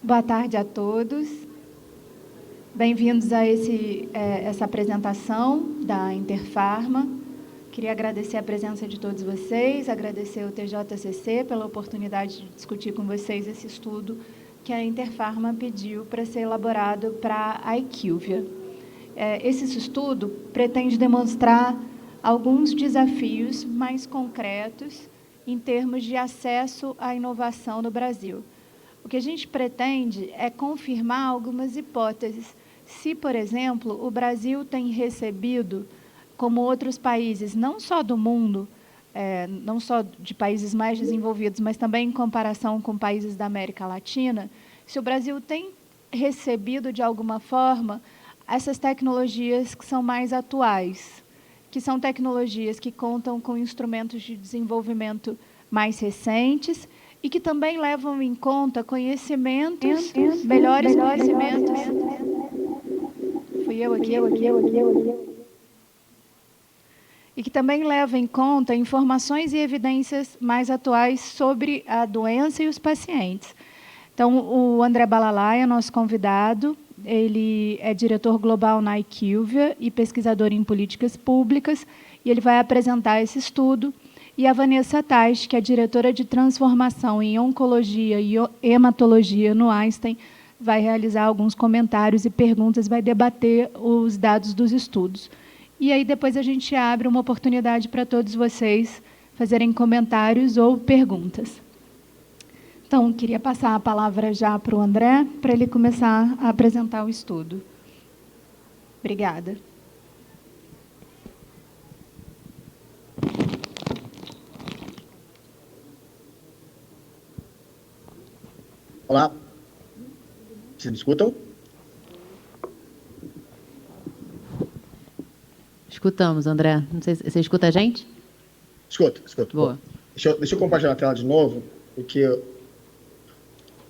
Boa tarde a todos. Bem-vindos a essa apresentação da Interfarma. Queria agradecer a presença de todos vocês, agradecer ao TJCC pela oportunidade de discutir com vocês esse estudo que a Interfarma pediu para ser elaborado para a IQVIA. Esse estudo pretende demonstrar alguns desafios mais concretos em termos de acesso à inovação no Brasil. O que a gente pretende é confirmar algumas hipóteses. Se, por exemplo, o Brasil tem recebido, como outros países, não só do mundo, não só de países mais desenvolvidos, mas também em comparação com países da América Latina, se o Brasil tem recebido, de alguma forma, essas tecnologias que são mais atuais, que são tecnologias que contam com instrumentos de desenvolvimento mais recentes e que também levam em conta conhecimentos, melhores conhecimentos. Fui eu aqui. E que também levam em conta informações e evidências mais atuais sobre a doença e os pacientes. Então, o André Balalaia, nosso convidado, ele é diretor global na IQVIA e pesquisador em políticas públicas, e ele vai apresentar esse estudo. E a Vanessa Tais, que é diretora de transformação em oncologia e hematologia no Einstein, vai realizar alguns comentários e perguntas, vai debater os dados dos estudos. E aí depois a gente abre uma oportunidade para todos vocês fazerem comentários ou perguntas. Então, queria passar a palavra já para o André, para ele começar a apresentar o estudo. Obrigada. Olá, vocês me escutam? Escutamos, André. Não sei se você escuta a gente? Escuto. Boa. Deixa eu compartilhar a tela de novo, porque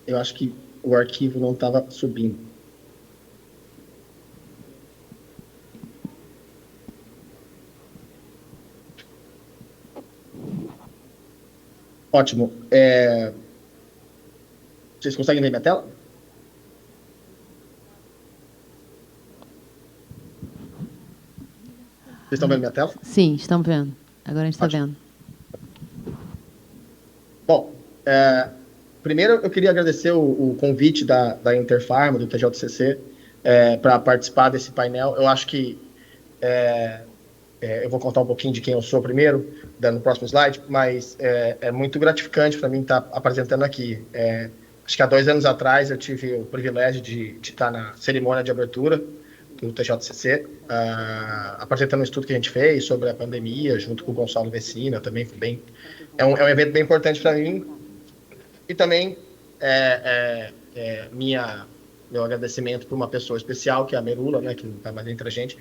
eu acho que o arquivo não estava subindo. Ótimo. Vocês conseguem ver minha tela? Vocês estão vendo minha tela? Sim, estamos vendo. Agora a gente está vendo. Bom, primeiro eu queria agradecer o convite da Interfarma, do TJCC, para participar desse painel. Eu acho que eu vou contar um pouquinho de quem eu sou primeiro, no próximo slide, mas é muito gratificante para mim estar apresentando aqui. Acho que há 2 anos atrás eu tive o privilégio de estar na cerimônia de abertura do TJCC, apresentando um estudo que a gente fez sobre a pandemia, junto com o Gonçalo Vecina, também foi bem... É um evento bem importante para mim, e também meu agradecimento para uma pessoa especial, que é a Merula, né, que não está mais entre a gente,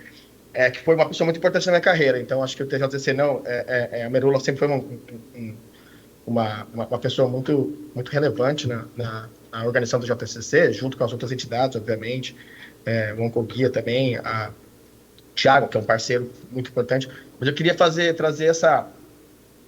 que foi uma pessoa muito importante na minha carreira. Então, acho que o TJCC a Merula sempre foi uma pessoa muito relevante na organização do JCC, junto com as outras entidades, obviamente, o Oncoguia também, a Thiago, que é um parceiro muito importante. Mas eu queria trazer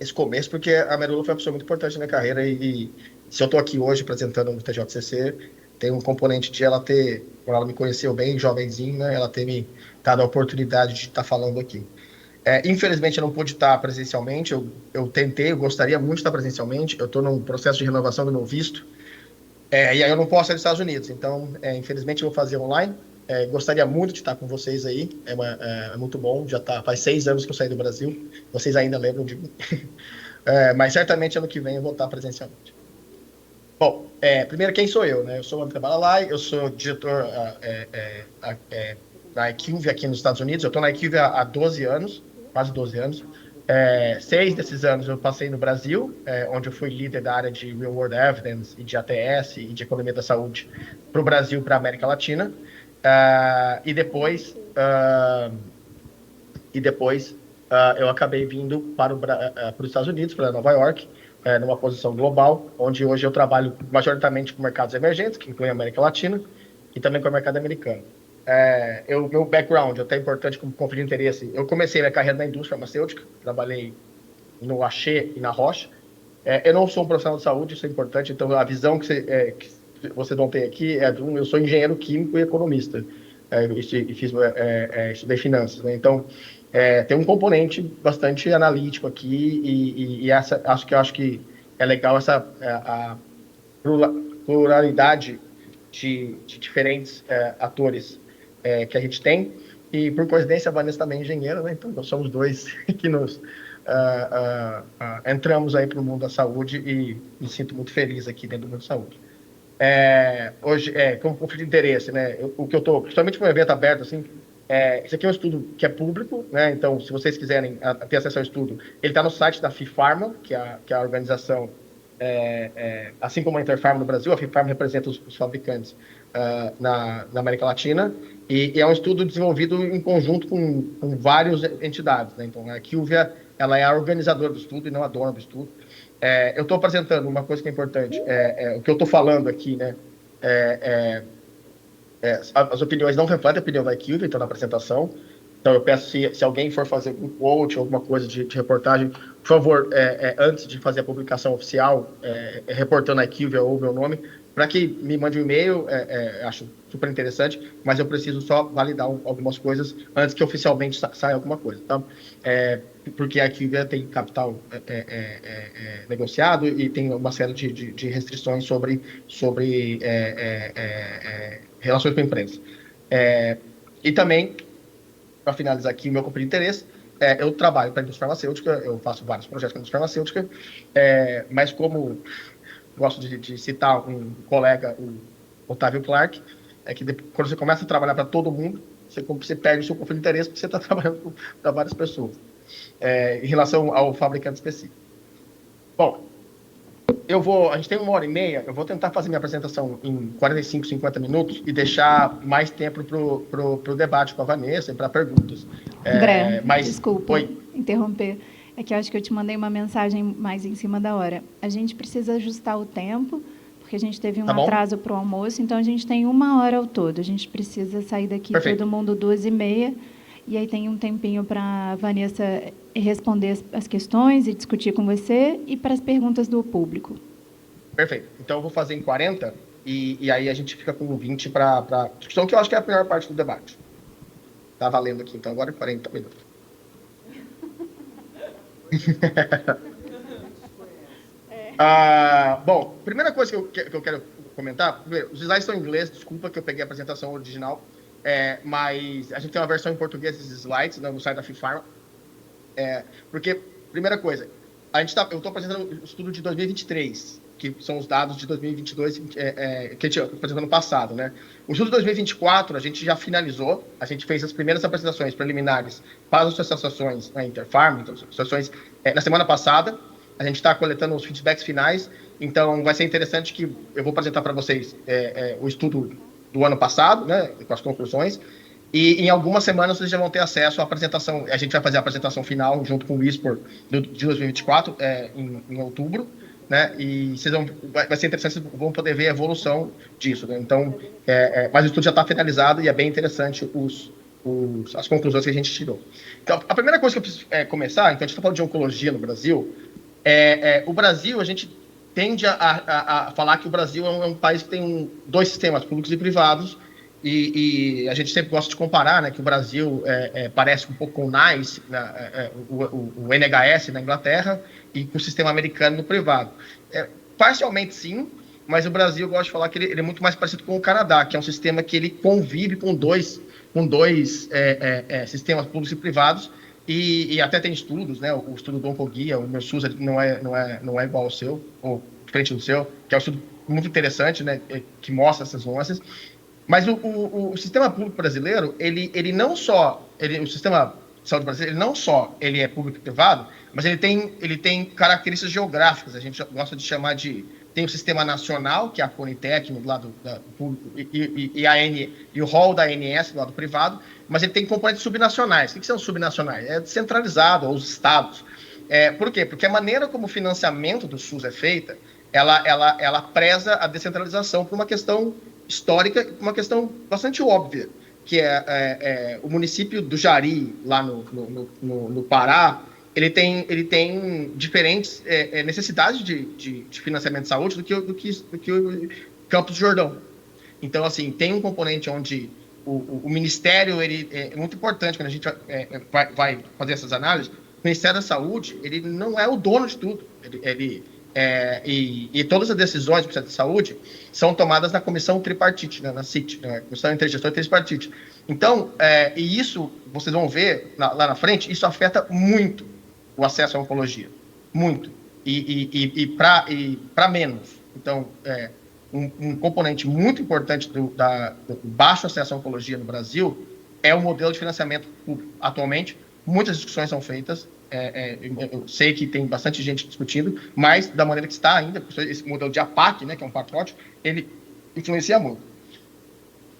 esse começo, porque a Merula foi uma pessoa muito importante na minha carreira, e se eu estou aqui hoje apresentando o TJCC, tem um componente de ela ter, quando ela me conheceu bem, jovenzinho, né, ela ter me dado a oportunidade de estar falando aqui. Infelizmente, eu não pude estar presencialmente, eu gostaria muito de estar presencialmente, eu estou num processo de renovação do meu visto, e aí eu não posso sair dos Estados Unidos, então, infelizmente, eu vou fazer online. Gostaria muito de estar com vocês aí, é muito bom, faz 6 anos que eu saí do Brasil, vocês ainda lembram de mim, mas certamente ano que vem eu vou estar presencialmente. Bom, primeiro, quem sou eu, né? Eu sou o André Balalai, eu sou diretor da IQVIA aqui nos Estados Unidos. Eu estou na IQVIA há 12 anos, quase 12 anos. 6 desses anos eu passei no Brasil, onde eu fui líder da área de Real World Evidence e de ATS e de Economia da Saúde para o Brasil e para a América Latina. E depois eu acabei vindo para os Estados Unidos, para Nova York, numa posição global, onde hoje eu trabalho majoritariamente com mercados emergentes, que incluem a América Latina, e também com o mercado americano. Meu background, até importante como conflito de interesse, eu comecei minha carreira na indústria farmacêutica, trabalhei no Axê e na Roche. Eu não sou um profissional de saúde, isso é importante, então a visão que vocês vão ter aqui eu sou engenheiro químico e economista, estudei finanças, né? Então, tem um componente bastante analítico aqui e acho que é legal essa a pluralidade de diferentes atores que a gente tem. E, por coincidência, a Vanessa também é engenheira, né? Então, nós somos dois que nos entramos aí para o mundo da saúde e me sinto muito feliz aqui dentro do mundo da saúde. Hoje, como conflito de interesse, né? O que eu estou, principalmente para um evento aberto, assim, esse aqui é um estudo que é público, né? Então, se vocês quiserem ter acesso ao estudo, ele está no site da FIPharma, que é a organização, assim como a Interpharma no Brasil, a FIPharma representa os fabricantes na América Latina, e é um estudo desenvolvido em conjunto com várias entidades, né? Então, a IQVIA, ela é a organizadora do estudo e não a dona do estudo. Eu estou apresentando uma coisa que é importante, o que eu estou falando aqui, né? As opiniões não refletem a opinião da IQVIA, então, na apresentação. Então, eu peço, se alguém for fazer um quote, alguma coisa de reportagem, por favor, antes de fazer a publicação oficial, reportando a IQVIA ou o meu nome, para que me mande um e-mail, acho super interessante, mas eu preciso só validar algumas coisas antes que oficialmente saia alguma coisa, tá? Porque a IQVIA tem capital negociado e tem uma série de restrições sobre relações com a imprensa. E também, para finalizar aqui o meu conflito de interesse, eu trabalho para a indústria farmacêutica, eu faço vários projetos com a indústria farmacêutica, mas como gosto de citar um colega, o Otávio Clark, que quando você começa a trabalhar para todo mundo, você perde o seu conflito de interesse porque você está trabalhando para várias pessoas, em relação ao fabricante específico. Bom, a gente tem 1h30, eu vou tentar fazer minha apresentação em 45, 50 minutos e deixar mais tempo para o debate com a Vanessa e para perguntas. André, desculpa interromper. É que eu acho que eu te mandei uma mensagem mais em cima da hora. A gente precisa ajustar o tempo, porque a gente teve um atraso para o almoço, então a gente tem 1 hora ao todo. A gente precisa sair daqui todo mundo 2h30, e aí tem um tempinho para a Vanessa responder as questões e discutir com você e para as perguntas do público. Perfeito. Então eu vou fazer em 40 e aí a gente fica com 20 para discussão, que eu acho que é a pior parte do debate. Tá valendo aqui, então agora 40 minutos. Bom, primeira coisa que eu quero comentar, primeiro, os slides estão em inglês, desculpa que eu peguei a apresentação original, mas a gente tem uma versão em português desses slides, né, no site da FIPharma, porque, primeira coisa, eu estou apresentando o estudo de 2023, que são os dados de 2022 que a gente apresentou no passado, né? O estudo de 2024 a gente já finalizou, a gente fez as primeiras apresentações preliminares para as associações, né, Interpharma, então, associações, na semana passada. A gente está coletando os feedbacks finais, então vai ser interessante que eu vou apresentar para vocês o estudo do ano passado, né, com as conclusões, e em algumas semanas vocês já vão ter acesso à apresentação. A gente vai fazer a apresentação final junto com o ISPOR de 2024, em outubro, né, e vai ser interessante, vocês vão poder ver a evolução disso, né? Então, mas o estudo já está finalizado e é bem interessante as conclusões que a gente tirou. Então, a primeira coisa que eu preciso começar, então a gente está falando de oncologia no Brasil, o Brasil, a gente tende a falar que o Brasil é um país que tem dois sistemas, públicos e privados, e a gente sempre gosta de comparar, né, que o Brasil parece um pouco com o NICE, o NHS na Inglaterra, e com o sistema americano no privado. Parcialmente sim, mas o Brasil, eu gosto de falar que ele é muito mais parecido com o Canadá, que é um sistema que ele convive com dois sistemas públicos e privados, e até tem estudos, né? O estudo do Oncoguia, o meu SUS não é igual ao seu, ou diferente do seu, que é um estudo muito interessante, né? Que mostra essas nuances. Mas o sistema público brasileiro, ele não só, o sistema de saúde brasileiro, ele é público e privado, mas ele tem características geográficas. A gente gosta de chamar tem o sistema nacional, que é a Conitec, do lado público, e o rol da ANS, do lado privado, mas ele tem componentes subnacionais. O que são subnacionais? É descentralizado, ou os estados. Por quê? Porque a maneira como o financiamento do SUS é feita, ela preza a descentralização por uma questão histórica, uma questão bastante óbvia, que o município do Jari, lá no Pará, ele tem diferentes necessidades de financiamento de saúde do que Campos do Jordão. Então, assim, tem um componente onde o Ministério, ele é muito importante quando a gente vai fazer essas análises. O Ministério da Saúde, ele não é o dono de tudo. E todas as decisões do Ministério da Saúde são tomadas na comissão tripartite, né, na CIT, na Comissão Intergestor Tripartite. Então, e isso, vocês vão ver lá na frente, isso afeta muito o acesso à oncologia. Muito. E para menos. Então, um componente muito importante do baixo acesso à oncologia no Brasil é o modelo de financiamento público. Atualmente, muitas discussões são feitas, eu sei que tem bastante gente discutindo, mas da maneira que está ainda, esse modelo de APAC, né, que é um pacote, ele influencia muito.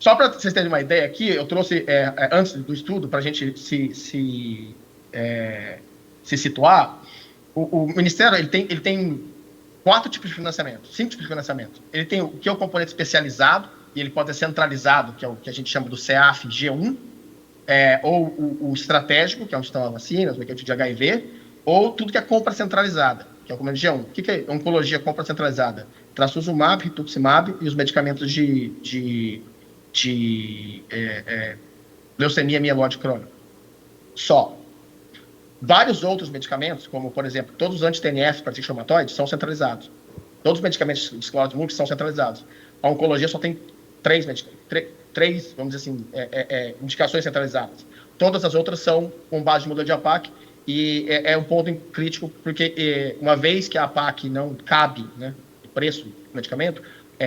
Só para vocês terem uma ideia aqui, eu trouxe, antes do estudo, para a gente se situar, o Ministério ele tem 4 tipos de financiamento, 5 tipos de financiamento. Ele tem o que é o componente especializado, e ele pode ser centralizado, que é o que a gente chama do CEAF G1, ou o estratégico, que é onde estão as vacinas, o paquete de HIV, ou tudo que é compra centralizada, que é o componente G1. O que é oncologia compra centralizada? Trastuzumab, rituximab e os medicamentos de leucemia mieloide crônica. Só. Vários outros medicamentos, como, por exemplo, todos os anti-TNF para reumatoide, são centralizados. Todos os medicamentos de esclerose múltipla são centralizados. A oncologia só tem 3, vamos dizer assim, indicações centralizadas. Todas as outras são com base de modelo de APAC, e é um ponto crítico, porque uma vez que a APAC não cabe, né, o preço do medicamento,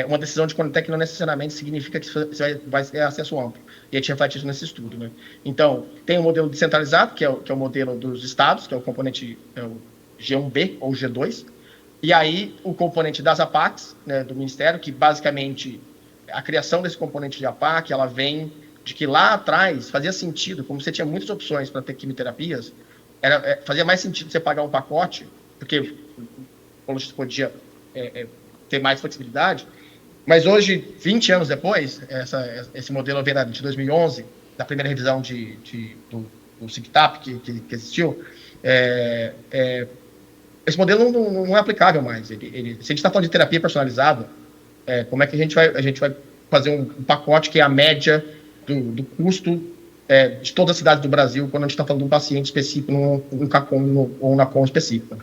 uma decisão de Conitec não necessariamente significa que você vai ter acesso amplo. E a gente reflete isso nesse estudo, né? Então, tem o modelo descentralizado, que é o modelo dos estados, que é o componente o G1B ou G2. E aí, o componente das APACs, né, do Ministério, que basicamente a criação desse componente de APAC, ela vem de que lá atrás fazia sentido, como você tinha muitas opções para ter quimioterapias, fazia mais sentido você pagar um pacote, porque o podia ter mais flexibilidade. Mas hoje, 20 anos depois, esse modelo vem de 2011, da primeira revisão do CICTAP que existiu, esse modelo não é aplicável mais. Se a gente está falando de terapia personalizada, como é que a gente vai fazer um pacote que é a média do custo de todas as cidades do Brasil, quando a gente está falando de um paciente específico, num CACOM ou na COM específica?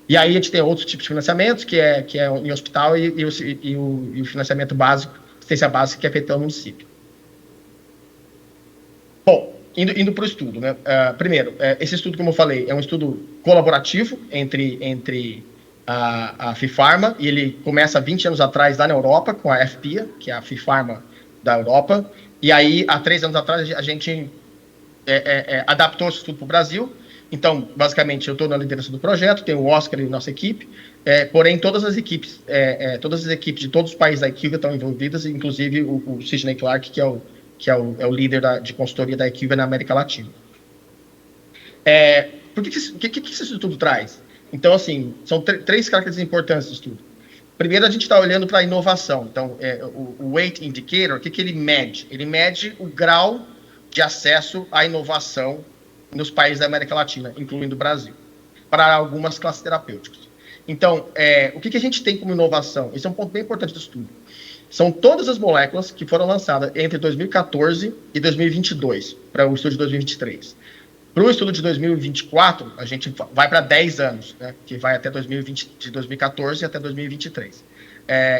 E aí a gente tem outros tipos de financiamentos, que é em hospital e o financiamento básico, assistência básica, que é feito pelo município. Bom, indo para o estudo, né? Primeiro, esse estudo, como eu falei, é um estudo colaborativo entre a FIPharma, e ele começa 20 anos atrás lá na Europa, com a FPIA, que é a FIPharma da Europa, e aí, há 3 anos atrás, a gente adaptou esse estudo para o Brasil. Então, basicamente, eu estou na liderança do projeto, tem o Oscar e nossa equipe, porém, todas as equipes de todos os países da IQVIA estão envolvidas, inclusive o Sidney Clark, que é o líder de consultoria da IQVIA na América Latina. O que esse estudo traz? Então, assim, são 3 características importantes do estudo. Primeiro, a gente está olhando para a inovação. Então, o Weight Indicator, o que ele mede? Ele mede o grau de acesso à inovação nos países da América Latina, incluindo o Brasil, para algumas classes terapêuticas. Então, o que a gente tem como inovação? Esse é um ponto bem importante do estudo. São todas as moléculas que foram lançadas entre 2014 e 2022, para o estudo de 2023. Para o estudo de 2024, a gente vai para 10 anos, né, que vai até 2020, de 2014 até 2023.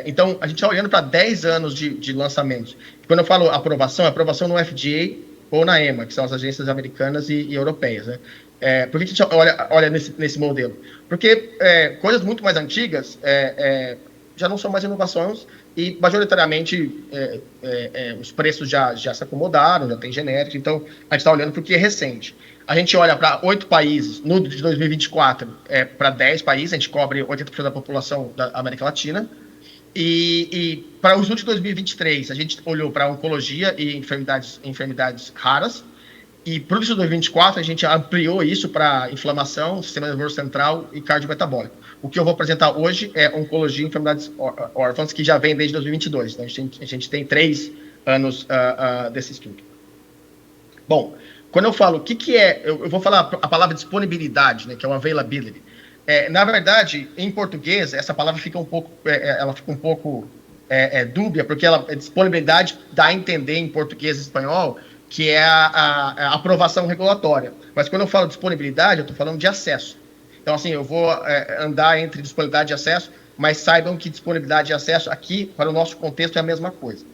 Então, a gente está olhando para 10 anos de lançamentos. Quando eu falo aprovação, é aprovação no FDA ou na EMA, que são as agências americanas e europeias, né? Por que a gente olha nesse modelo? Porque coisas muito mais antigas já não são mais inovações e, majoritariamente, os preços já se acomodaram, já tem genérico, então a gente está olhando para o que é recente. A gente olha para 8 países, no de 2024, para 10 países, a gente cobre 80% da população da América Latina. E para o estudo de 2023, a gente olhou para oncologia e enfermidades raras. E para o estudo de 2024, a gente ampliou isso para inflamação, sistema nervoso central e cardiometabólico. O que eu vou apresentar hoje é oncologia e enfermidades órfãs, que já vem desde 2022. Então, a gente tem 3 anos desse estudo. Bom, quando eu falo o que é... Eu vou falar a palavra disponibilidade, né, que é o availability. Na verdade, em português, essa palavra fica um pouco, dúbia, porque ela disponibilidade dá a entender em português e espanhol que é a aprovação regulatória. Mas quando eu falo disponibilidade, eu estou falando de acesso. Então, assim, eu vou andar entre disponibilidade e acesso, mas saibam que disponibilidade e acesso aqui, para o nosso contexto, é a mesma coisa.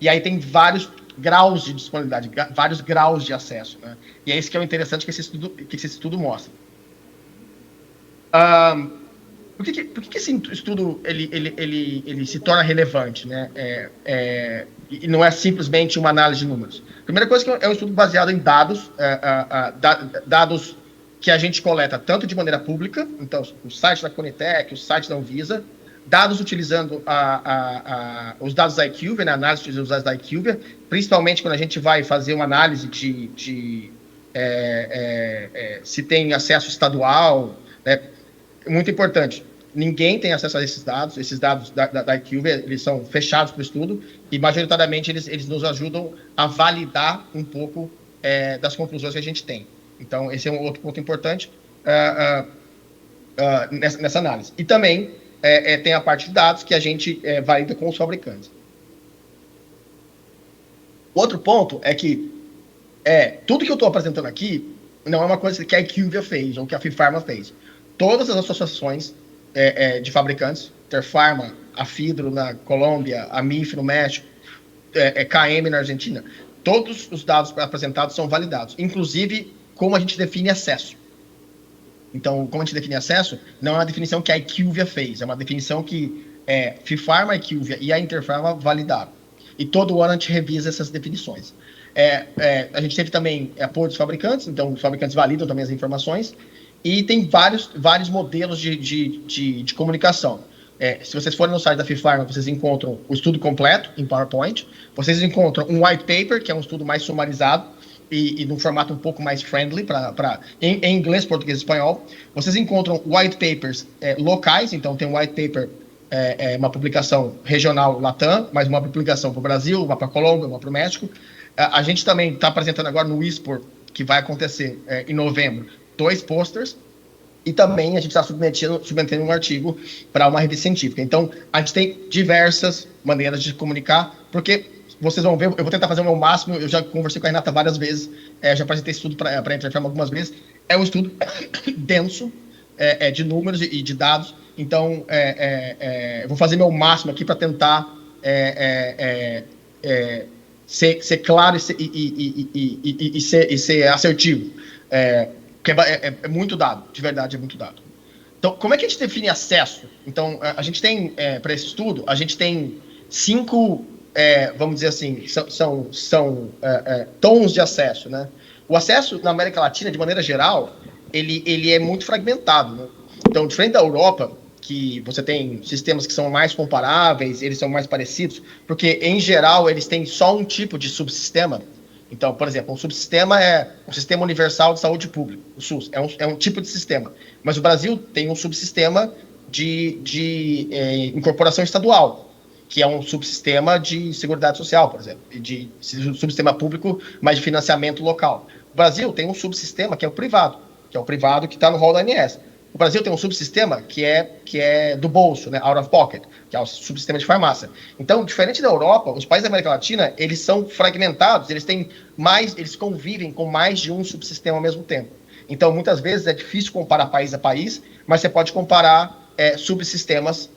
E aí tem vários graus de disponibilidade, vários graus de acesso, né? E é isso que é o interessante que esse estudo mostra. Por que esse estudo ele se torna relevante, né? E não é simplesmente uma análise de números. Primeira coisa que é um estudo baseado em dados, dados que a gente coleta tanto de maneira pública, então o site da Conitec, o site da Anvisa, dados utilizando os dados da IQVIA, né, análise utilizando os dados da IQVIA, principalmente quando a gente vai fazer uma análise se tem acesso estadual, né, muito importante. Ninguém tem acesso a esses dados da IQVIA, eles são fechados para o estudo, e majoritariamente eles nos ajudam a validar um pouco das conclusões que a gente tem. Então, esse é um outro ponto importante nessa análise. E também tem a parte de dados que a gente valida com os fabricantes. Outro ponto é que tudo que eu estou apresentando aqui não é uma coisa que a IQVIA fez ou que a FIPharma fez. Todas as associações de fabricantes, Interpharma, a Fidro na Colômbia, a MIF no México, KM na Argentina, todos os dados apresentados são validados, inclusive como a gente define acesso. Então, como a gente define acesso, não é uma definição que a IQVIA fez, é uma definição que FIPharma, a IQVIA e a Interpharma validaram. E todo ano a gente revisa essas definições. A gente teve também apoio dos fabricantes, então os fabricantes validam também as informações, e tem vários modelos de comunicação. Se vocês forem no site da FIPharma, vocês encontram o estudo completo em PowerPoint, vocês encontram um white paper, que é um estudo mais sumarizado, e num formato um pouco mais friendly, em inglês, português e espanhol. Vocês encontram white papers locais, então tem um white paper, uma publicação regional Latam, mais uma publicação para o Brasil, uma para a Colômbia, uma para o México. A gente também está apresentando agora no ISPOR, que vai acontecer em novembro, 2 posters, e também a gente está submetendo um artigo para uma revista científica. Então, a gente tem diversas maneiras de comunicar, porque vocês vão ver, eu vou tentar fazer o meu máximo, eu já conversei com a Renata várias vezes, já apresentei esse estudo para a Interpharma algumas vezes, é um estudo denso, de números e de dados, então eu vou fazer meu máximo aqui para tentar ser claro e ser assertivo, porque é muito dado, de verdade é muito dado. Então, como é que a gente define acesso? Então, a gente tem, para esse estudo, a gente tem 5... vamos dizer assim, são tons de acesso, né? O acesso na América Latina, de maneira geral, ele é muito fragmentado, né? Então, diferente da Europa, que você tem sistemas que são mais comparáveis, eles são mais parecidos, porque, em geral, eles têm só um tipo de subsistema. Então, por exemplo, um subsistema é o Sistema Universal de Saúde Pública, o SUS, é um tipo de sistema. Mas o Brasil tem um subsistema de incorporação estadual, que é um subsistema de Seguridade Social, por exemplo, e de subsistema público, mas de financiamento local. O Brasil tem um subsistema que é o privado que está no rol da ANS. O Brasil tem um subsistema que é do bolso, né, out of pocket, que é o subsistema de farmácia. Então, diferente da Europa, os países da América Latina, eles são fragmentados, eles convivem com mais de um subsistema ao mesmo tempo. Então, muitas vezes é difícil comparar país a país, mas você pode comparar subsistemas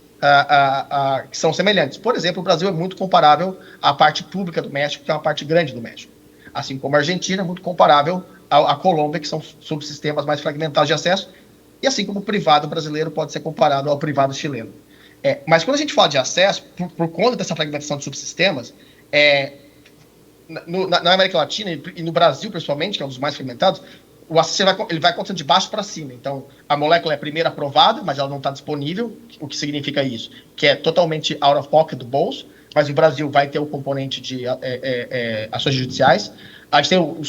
que são semelhantes. Por exemplo, o Brasil é muito comparável à parte pública do México, que é uma parte grande do México. Assim como a Argentina é muito comparável à Colômbia, que são subsistemas mais fragmentados de acesso, e assim como o privado brasileiro pode ser comparado ao privado chileno. Mas quando a gente fala de acesso, por conta dessa fragmentação de subsistemas, na América Latina e no Brasil, principalmente, que é um dos mais fragmentados, o acesso ele vai acontecendo de baixo para cima. Então, a molécula é primeiro aprovada, mas ela não está disponível. O que significa isso? Que é totalmente out of pocket do bolso, mas o Brasil vai ter o componente de ações judiciais. A gente tem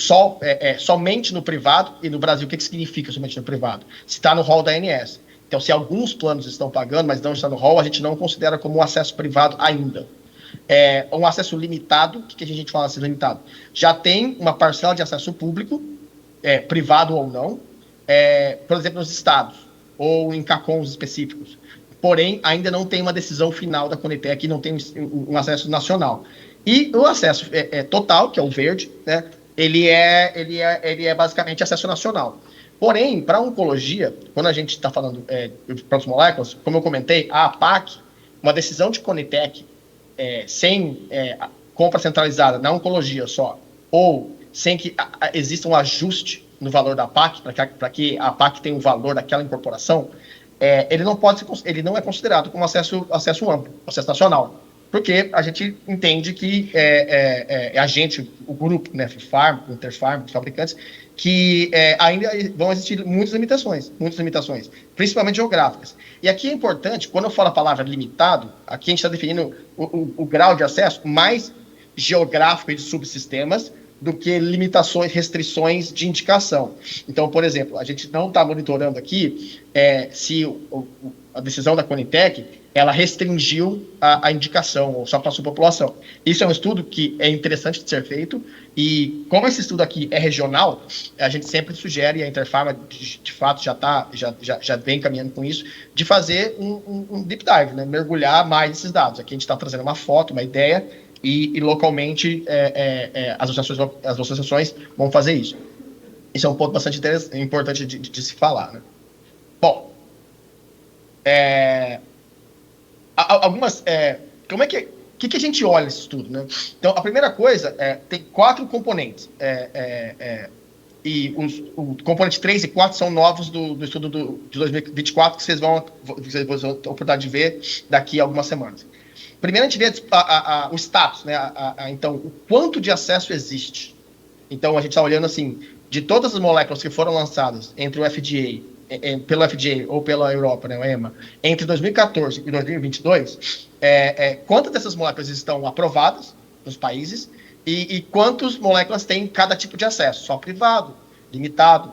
somente no privado, e no Brasil, o que significa somente no privado? Se está no rol da ANS. Então, se alguns planos estão pagando, mas não está no rol, a gente não considera como um acesso privado ainda. Um acesso limitado, o que a gente fala assim limitado? Já tem uma parcela de acesso público, privado ou não, por exemplo, nos estados, ou em CACONs específicos. porém ainda não tem uma decisão final da Conitec, não tem um acesso nacional. E o acesso total, que é o verde, né, ele é basicamente acesso nacional. Porém, para a oncologia, quando a gente está falando de próprias moléculas, como eu comentei, a APAC, uma decisão de Conitec sem compra centralizada na oncologia só, ou sem que exista um ajuste no valor da APAC, para que a APAC tenha o valor daquela incorporação, ele não é considerado como acesso amplo, acesso nacional. Porque a gente entende que a gente, o grupo, né, Farm, Interfarm, os fabricantes, que ainda vão existir muitas limitações, principalmente geográficas. E aqui é importante, quando eu falo a palavra limitado, aqui a gente está definindo o grau de acesso mais geográfico e de subsistemas do que limitações, restrições de indicação. Então, por exemplo, a gente não está monitorando aqui se a decisão da Conitec ela restringiu a indicação, ou só para a sua população. Isso é um estudo que é interessante de ser feito, e como esse estudo aqui é regional, a gente sempre sugere, a Interfarma, de fato, já vem caminhando com isso, de fazer um deep dive, né? Mergulhar mais nesses dados. Aqui a gente está trazendo uma foto, uma ideia, e localmente as associações vão fazer isso. Isso é um ponto bastante importante de se falar, né? Bom, algumas... como é que a gente olha esse estudo, né? Então, a primeira coisa tem 4 componentes. E o componente 3 e 4 são novos do estudo de 2024, que vocês vão ter a oportunidade de ver daqui a algumas semanas. Primeiro, a gente vê o status, né? Então, o quanto de acesso existe. Então, a gente está olhando, assim, de todas as moléculas que foram lançadas entre o FDA, pelo FDA ou pela Europa, né, o EMA, entre 2014 e 2022, quantas dessas moléculas estão aprovadas nos países e quantas moléculas têm cada tipo de acesso, só privado, limitado,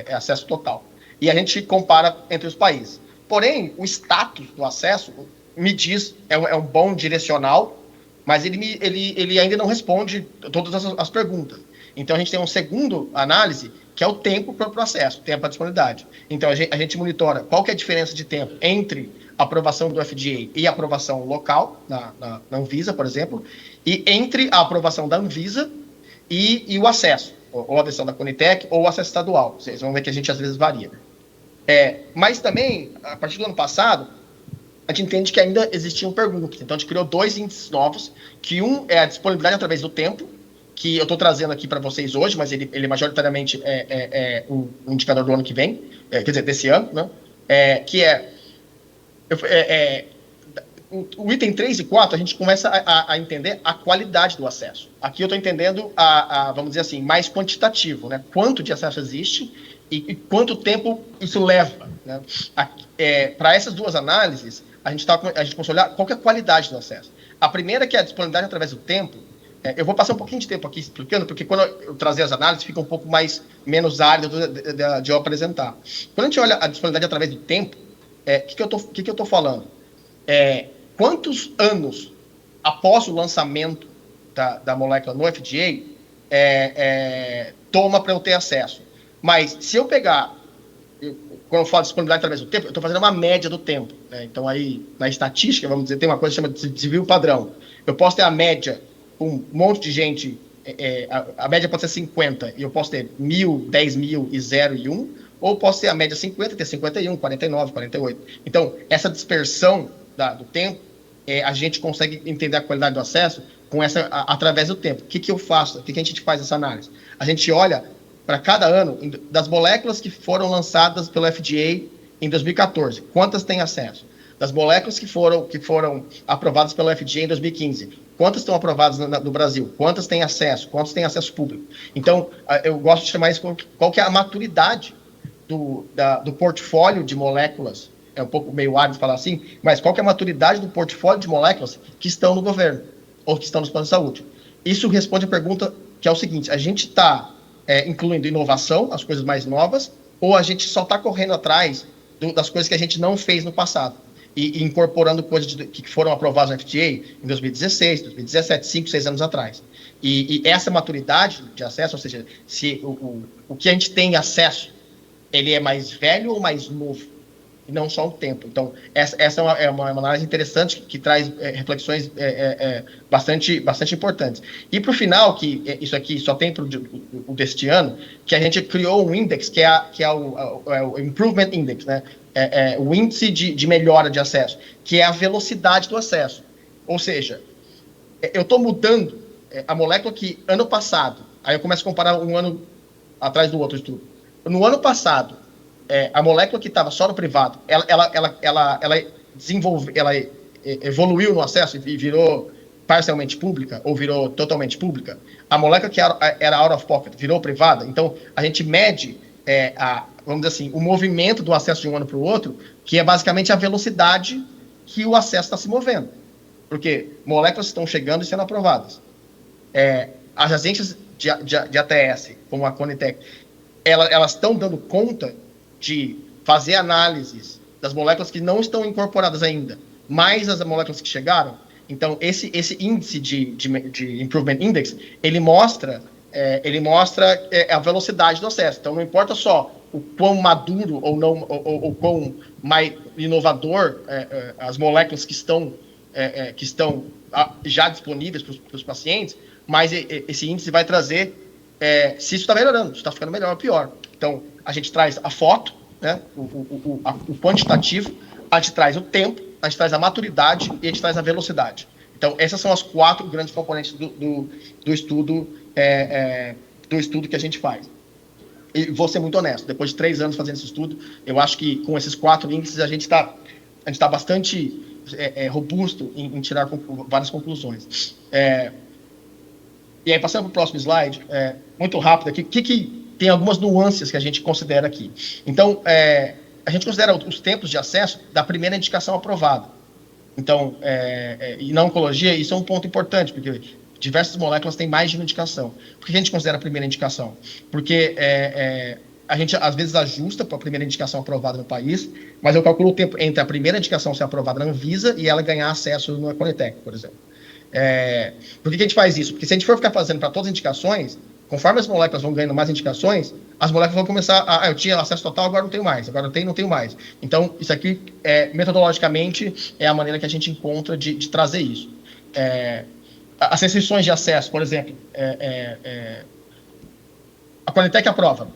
acesso total. E a gente compara entre os países. Porém, o status do acesso me diz, é um bom direcional, mas ele ainda não responde todas as perguntas. Então, a gente tem uma segunda análise, que é o tempo para o processo, tempo para disponibilidade. Então, a gente monitora qual que é a diferença de tempo entre a aprovação do FDA e a aprovação local, na Anvisa, por exemplo, e entre a aprovação da Anvisa e o acesso, ou a decisão da Conitec, ou o acesso estadual. Vocês vão ver que a gente, às vezes, varia. Mas também, a partir do ano passado, a gente entende que ainda existiam perguntas. Então, a gente criou 2 índices novos, que um é a disponibilidade através do tempo, que eu estou trazendo aqui para vocês hoje, mas ele majoritariamente é um indicador do ano que vem, quer dizer, desse ano, né? O item 3 e 4, a gente começa a entender a qualidade do acesso. Aqui eu estou entendendo, vamos dizer assim, mais quantitativo, né? Quanto de acesso existe e quanto tempo isso leva, né? Para essas 2 análises, a gente começa a olhar qual que é a qualidade do acesso. A primeira, que é a disponibilidade através do tempo. Eu vou passar um pouquinho de tempo aqui explicando, porque quando eu trazer as análises, fica um pouco menos árido de eu apresentar. Quando a gente olha a disponibilidade através do tempo, o que eu estou falando? Quantos anos após o lançamento da molécula no FDA toma para eu ter acesso? Mas se eu pegar, quando eu falo de disponibilidade através do tempo, eu estou fazendo uma média do tempo, né? Então, aí, na estatística, vamos dizer, tem uma coisa que chama de desvio padrão. Eu posso ter a média, um monte de gente, a média pode ser 50, e eu posso ter 1.000, 10.000 e 0 e 1, ou posso ter a média 50 e ter 51, 49, 48. Então, essa dispersão do tempo, a gente consegue entender a qualidade do acesso através do tempo. O que eu faço? O que a gente faz essa análise? A gente olha para cada ano das moléculas que foram lançadas pelo FDA em 2014, quantas têm acesso? Das moléculas que foram aprovadas pelo FDA em 2015, quantas estão aprovadas no Brasil? Quantas têm acesso? Quantos têm acesso público? Então, eu gosto de chamar isso qual que é a maturidade do portfólio de moléculas, é um pouco meio árido falar assim, mas qual que é a maturidade do portfólio de moléculas que estão no governo, ou que estão nos planos de saúde? Isso responde a pergunta que é o seguinte: a gente está incluindo inovação, as coisas mais novas, ou a gente só está correndo atrás das coisas que a gente não fez no passado? E incorporando coisas que foram aprovadas no FDA em 2016, 2017, 5, 6 anos atrás. E essa maturidade de acesso, ou seja, se o que a gente tem acesso, ele é mais velho ou mais novo? e não só o tempo. Então, essa é uma análise interessante que traz reflexões bastante importantes. E para o final, que isso aqui só tem para o deste ano, que a gente criou um index, que é o Improvement Index, né? O índice de melhora de acesso, que é a velocidade do acesso. Ou seja, eu estou mudando a molécula que ano passado, aí eu começo a comparar um ano atrás do outro estudo. No ano passado, a molécula que estava só no privado, ela evoluiu no acesso e virou parcialmente pública ou virou totalmente pública. A molécula que era out of pocket virou privada. Então, a gente mede, vamos dizer assim, o movimento do acesso de um ano para o outro, que é basicamente a velocidade que o acesso está se movendo. Porque moléculas estão chegando e sendo aprovadas. As agências de ATS, como a Conitec, elas estão dando conta de fazer análises das moléculas que não estão incorporadas ainda, mais as moléculas que chegaram. Então, esse índice de Improvement Index, ele mostra a velocidade do acesso. Então, não importa só o quão maduro ou não, ou quão mais inovador as moléculas que estão já disponíveis para os pacientes, mas esse índice vai trazer se isso está melhorando, se está ficando melhor ou pior. Então, a gente traz a foto, né, o quantitativo, a gente traz o tempo, a gente traz a maturidade e a gente traz a velocidade. Então, essas são as 4 grandes componentes do estudo que a gente faz. E vou ser muito honesto, depois de 3 anos fazendo esse estudo, eu acho que com esses 4 índices a gente está bastante robusto em tirar várias conclusões. E aí, passando para o próximo slide, muito rápido aqui, que tem algumas nuances que a gente considera aqui. Então, a gente considera os tempos de acesso da primeira indicação aprovada. Então, e na oncologia, isso é um ponto importante, porque diversas moléculas têm mais de uma indicação. Por que a gente considera a primeira indicação? Porque a gente, às vezes, ajusta para a primeira indicação aprovada no país, mas eu calculo o tempo entre a primeira indicação ser aprovada na Anvisa e ela ganhar acesso no Conitec, por exemplo. Por que a gente faz isso? Porque se a gente for ficar fazendo para todas as indicações, conforme as moléculas vão ganhando mais indicações, as moléculas vão começar eu tinha acesso total, agora não tenho mais, agora eu tenho, não tenho mais. Então, isso aqui, metodologicamente, é a maneira que a gente encontra de trazer isso. As restrições de acesso, por exemplo, a Conitec aprova,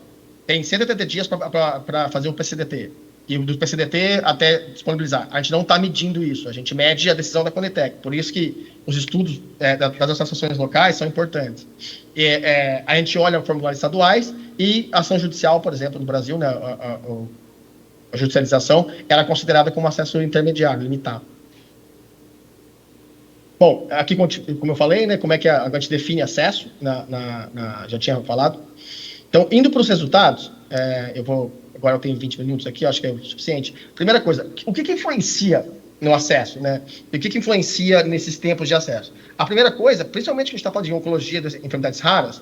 tem 180 dias para fazer o PCDT. E do PCDT até disponibilizar. A gente não está medindo isso, a gente mede a decisão da Conitec. Por isso que os estudos das associações locais são importantes. A gente olha formulários estaduais e ação judicial, por exemplo, no Brasil, né, a judicialização, ela é considerada como acesso intermediário, limitado. Bom, aqui, como eu falei, né, como é que a gente define acesso, já tinha falado. Então, indo para os resultados, agora eu tenho 20 minutos aqui, acho que é o suficiente. Primeira coisa, o que influencia no acesso, né? E o que influencia nesses tempos de acesso? A primeira coisa, principalmente que a gente está falando de oncologia, de enfermidades raras,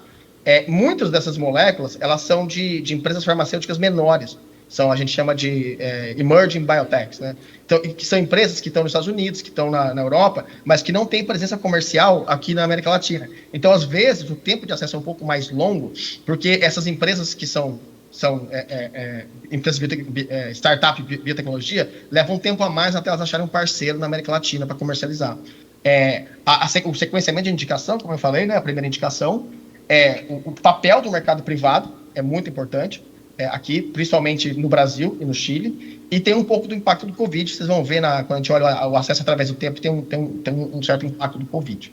muitas dessas moléculas, elas são de empresas farmacêuticas menores. A gente chama de emerging biotechs, né? Então, que são empresas que estão nos Estados Unidos, que estão na Europa, mas que não têm presença comercial aqui na América Latina. Então, às vezes, o tempo de acesso é um pouco mais longo, porque essas empresas que são empresas startup de biotecnologia, levam um tempo a mais até elas acharem um parceiro na América Latina para comercializar. O sequenciamento de indicação, como eu falei, né, a primeira indicação, o papel do mercado privado é muito importante, aqui, principalmente no Brasil e no Chile, e tem um pouco do impacto do Covid. Vocês vão ver, quando a gente olha o acesso através do tempo, tem um certo impacto do Covid.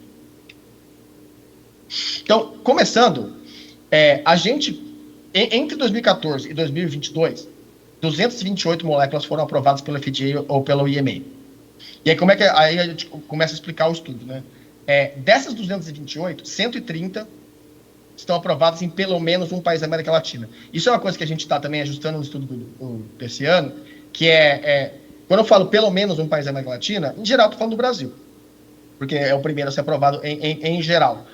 Então, começando, a gente, entre 2014 e 2022, 228 moléculas foram aprovadas pela FDA ou pela EMA. E aí, aí a gente começa a explicar o estudo, né? Dessas 228, 130 estão aprovadas em pelo menos um país da América Latina. Isso é uma coisa que a gente está também ajustando no estudo desse ano, que quando eu falo pelo menos um país da América Latina, em geral estou falando do Brasil, porque é o primeiro a ser aprovado em geral.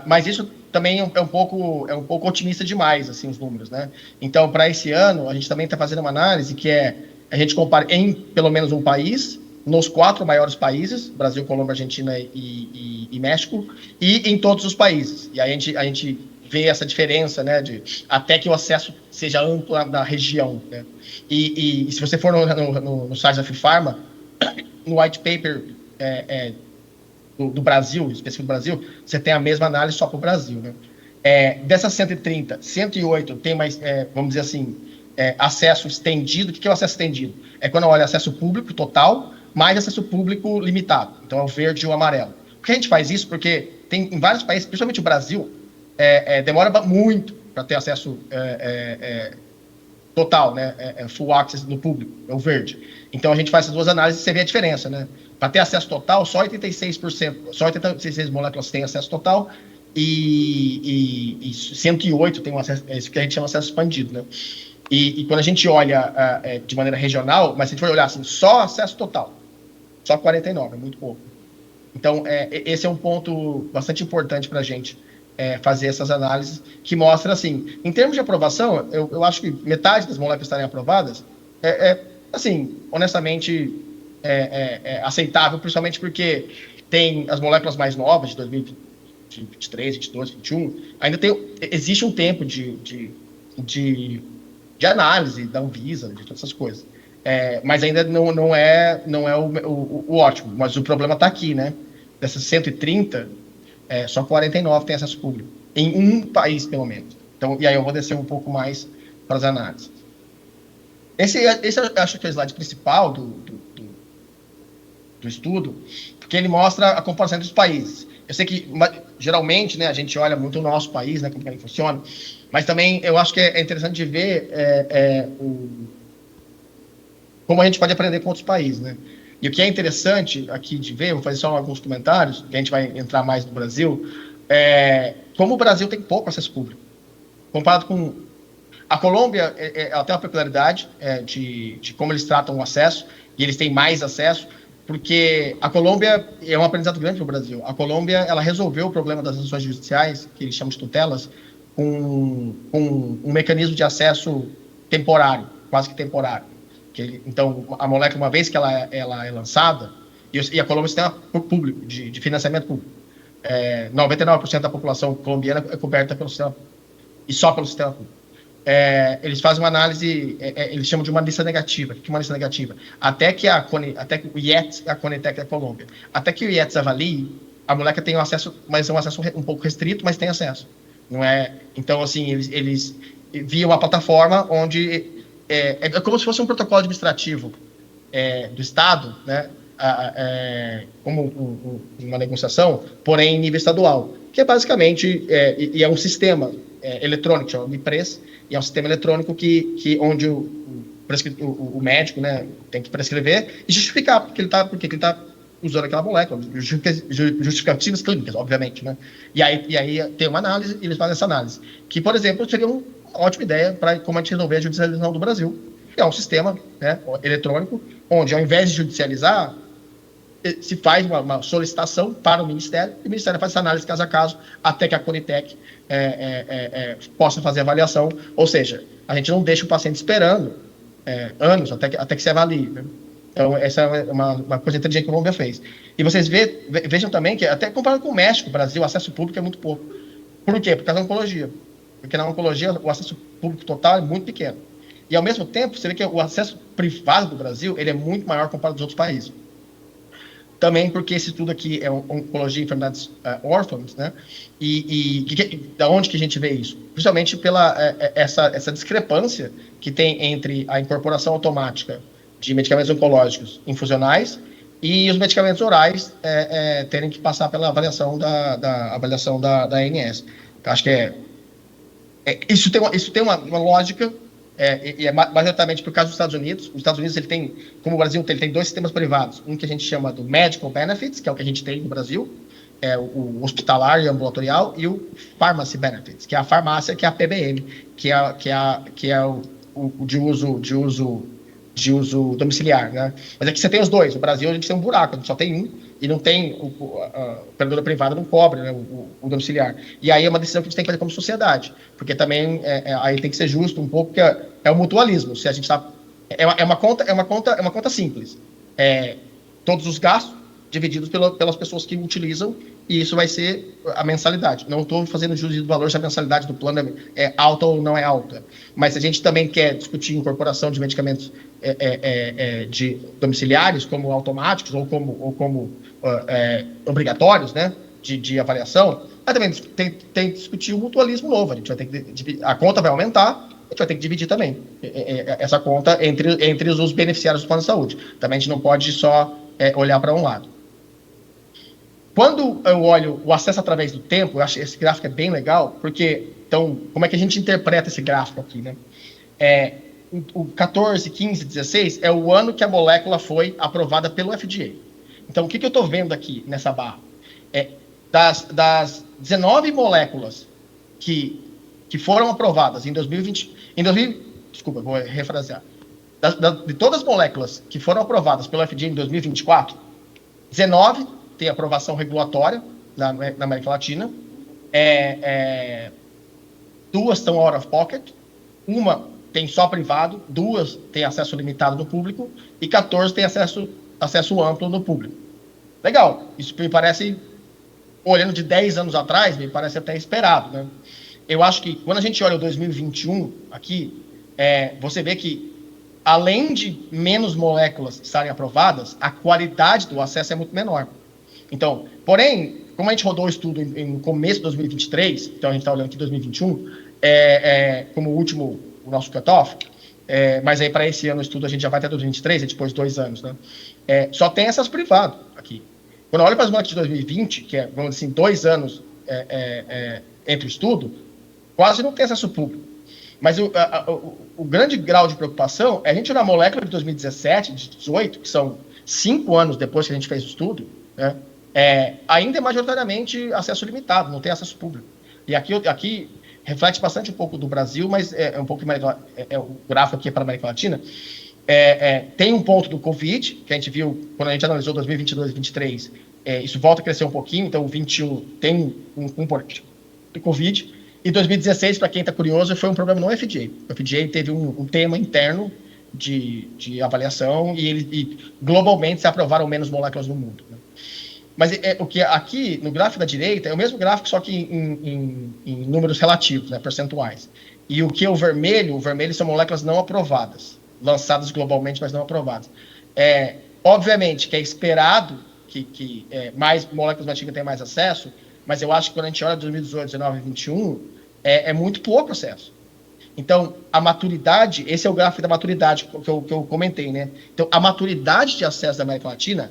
Mas isso também é um pouco otimista demais, assim, os números, né? Então, para esse ano, a gente também está fazendo uma análise que a gente compara em pelo menos um país, nos 4 maiores países, Brasil, Colômbia, Argentina e México, e em todos os países. E aí a gente vê essa diferença, né, até que o acesso seja amplo na região, né? E se você for no site da FIPharma, no white paper do Brasil, específico do Brasil, você tem a mesma análise só para o Brasil, né? Dessas 130, 108 tem mais, vamos dizer assim, acesso estendido. O que é o acesso estendido? É quando olha acesso público total, mais acesso público limitado. Então, é o verde e o amarelo. Por que a gente faz isso? Porque tem em vários países, principalmente o Brasil, demora muito para ter acesso total, né? Full access no público, é o verde. Então, a gente faz essas duas análises e você vê a diferença, né? Para ter acesso total, só 86%, só 86 moléculas têm acesso total e 108 tem um acesso, é isso que a gente chama de acesso expandido, né? E quando a gente olha de maneira regional, mas se a gente for olhar assim, só acesso total, só 49, é muito pouco. Então, esse é um ponto bastante importante para a gente fazer essas análises, que mostra, assim, em termos de aprovação, eu acho que metade das moléculas estarem aprovadas assim, honestamente, aceitável, principalmente porque tem as moléculas mais novas, de 2023, 2022, 2021, ainda existe um tempo de análise da Anvisa, de todas essas coisas. Mas ainda não é o ótimo. Mas o problema está aqui, né? Dessas 130, só 49 tem acesso público. Em um país, pelo menos. Então, e aí eu vou descer um pouco mais para as análises. Esse eu acho que é o slide principal do estudo, porque ele mostra a comparação entre os países. Eu sei que, geralmente, né, a gente olha muito o nosso país, né, como ele funciona, mas também eu acho que é interessante de ver como a gente pode aprender com outros países, né? E o que é interessante aqui de ver, vou fazer só alguns comentários, que a gente vai entrar mais no Brasil, como o Brasil tem pouco acesso público. Comparado com a Colômbia, ela tem uma peculiaridade de como eles tratam o acesso, e eles têm mais acesso, porque a Colômbia é um aprendizado grande para o Brasil. A Colômbia, ela resolveu o problema das ações judiciais, que eles chamam de tutelas, com um mecanismo de acesso temporário, quase que temporário. Então, a molécula, uma vez que ela é lançada, e a Colômbia tem um público, de financiamento público. 99% da população colombiana é coberta pelo sistema, e só pelo sistema público. Eles fazem uma análise, eles chamam de uma lista negativa. O que é uma lista negativa? Até que o IETS, a Conitec da Colômbia, até que o IETS avalie, a molécula tem um acesso, mas é um acesso um pouco restrito, mas tem acesso. Não é? Então, assim, eles via uma plataforma onde é como se fosse um protocolo administrativo do Estado, né? Como uma negociação, porém em nível estadual, que é basicamente é um sistema eletrônico, chama MIPRES, e é um sistema eletrônico onde o médico, né, tem que prescrever e justificar porque ele está usando aquela molécula, justificativas clínicas, obviamente, né? E aí tem uma análise, e eles fazem essa análise, que, por exemplo, seria uma ótima ideia para como a gente resolver a judicialização do Brasil, que é um sistema, né, eletrônico, onde ao invés de judicializar, se faz uma solicitação para o Ministério, e o Ministério faz essa análise caso a caso, até que a Conitec possa fazer a avaliação, ou seja, a gente não deixa o paciente esperando anos até que se avalie, né? Então, essa é uma coisa inteligente que a Colômbia fez. E vocês vejam também que, até comparado com o México, o Brasil, o acesso público é muito pouco. Por quê? Por causa da oncologia. Porque na oncologia, o acesso público total é muito pequeno. E, ao mesmo tempo, você vê que o acesso privado do Brasil ele é muito maior comparado com os outros países. Também porque esse estudo aqui é oncologia e enfermidades órfãs, né? E da onde que a gente vê isso? Principalmente pela essa discrepância que tem entre a incorporação automática de medicamentos oncológicos infusionais e os medicamentos orais terem que passar pela avaliação da ANS. Então, acho que isso tem uma lógica, e é majoritariamente por causa dos Estados Unidos. Os Estados Unidos, ele tem, como o Brasil, ele tem dois sistemas privados. Um que a gente chama do Medical Benefits, que é o que a gente tem no Brasil, o hospitalar e ambulatorial, e o Pharmacy Benefits, que é a farmácia, que é a PBM, que é o de uso domiciliar, né? Mas aqui você tem os dois. No Brasil, a gente tem um buraco, a gente só tem um, e não tem, a operadora privada não cobre, né, o domiciliar. E aí é uma decisão que a gente tem que fazer como sociedade, porque também aí tem que ser justo um pouco, porque é o mutualismo. Se a gente está... É uma conta simples. Todos os gastos divididos pelas pessoas que utilizam, e isso vai ser a mensalidade. Não estou fazendo juízo do valor se a mensalidade do plano é alta ou não é alta, mas a gente também quer discutir incorporação de medicamentos de domiciliares, como automáticos ou como obrigatórios, né, de avaliação. Mas também tem que discutir o mutualismo novo. A gente vai ter que a conta vai aumentar, a gente vai ter que dividir também essa conta entre os beneficiários do plano de saúde. Também a gente não pode só olhar para um lado. Quando eu olho o acesso através do tempo, eu acho que esse gráfico é bem legal, porque, então, como é que a gente interpreta esse gráfico aqui, né? O 14, 15, 16 é o ano que a molécula foi aprovada pelo FDA. Então, o que eu estou vendo aqui nessa barra? Das 19 moléculas que foram aprovadas em 2020... Desculpa, vou refrasear. De todas as moléculas que foram aprovadas pelo FDA em 2024, 19 tem aprovação regulatória na América Latina, 2 estão out of pocket, uma tem só privado, 2 tem acesso limitado no público e 14 tem acesso amplo no público. Legal, isso me parece, olhando de 10 anos atrás, me parece até esperado, né? Eu acho que quando a gente olha o 2021 aqui, você vê que além de menos moléculas estarem aprovadas, a qualidade do acesso é muito menor. Então, porém, como a gente rodou o estudo no começo de 2023, então a gente está olhando aqui 2021, como o nosso cutoff, mas aí para esse ano o estudo a gente já vai até 2023, depois de 2 anos, né? Só tem essas privadas aqui. Quando eu olho para as moléculas de 2020, que vamos dizer assim, 2 anos entre o estudo, quase não tem acesso público. Mas o grande grau de preocupação é a gente olhar a molécula de 2017, de 2018, que são 5 anos depois que a gente fez o estudo, né? Ainda é majoritariamente acesso limitado, não tem acesso público. E aqui reflete bastante um pouco do Brasil, mas um pouco mais, o gráfico aqui é para a América Latina. Tem um ponto do Covid, que a gente viu quando a gente analisou 2022 e 2023, isso volta a crescer um pouquinho, então o 21 tem um ponto do Covid. E 2016, para quem está curioso, foi um problema no FDA. O FDA teve um tema interno de avaliação e globalmente se aprovaram menos moléculas no mundo, né? Mas o que aqui, no gráfico da direita, é o mesmo gráfico, só que em números relativos, né, percentuais. E o que é o vermelho são moléculas não aprovadas, lançadas globalmente, mas não aprovadas. Obviamente que é esperado que mais moléculas antigas tenham mais acesso, mas eu acho que quando a gente olha 2018, 19 e 21, é muito pouco acesso. Então, a maturidade, esse é o gráfico da maturidade que eu comentei, né? Então, a maturidade de acesso da América Latina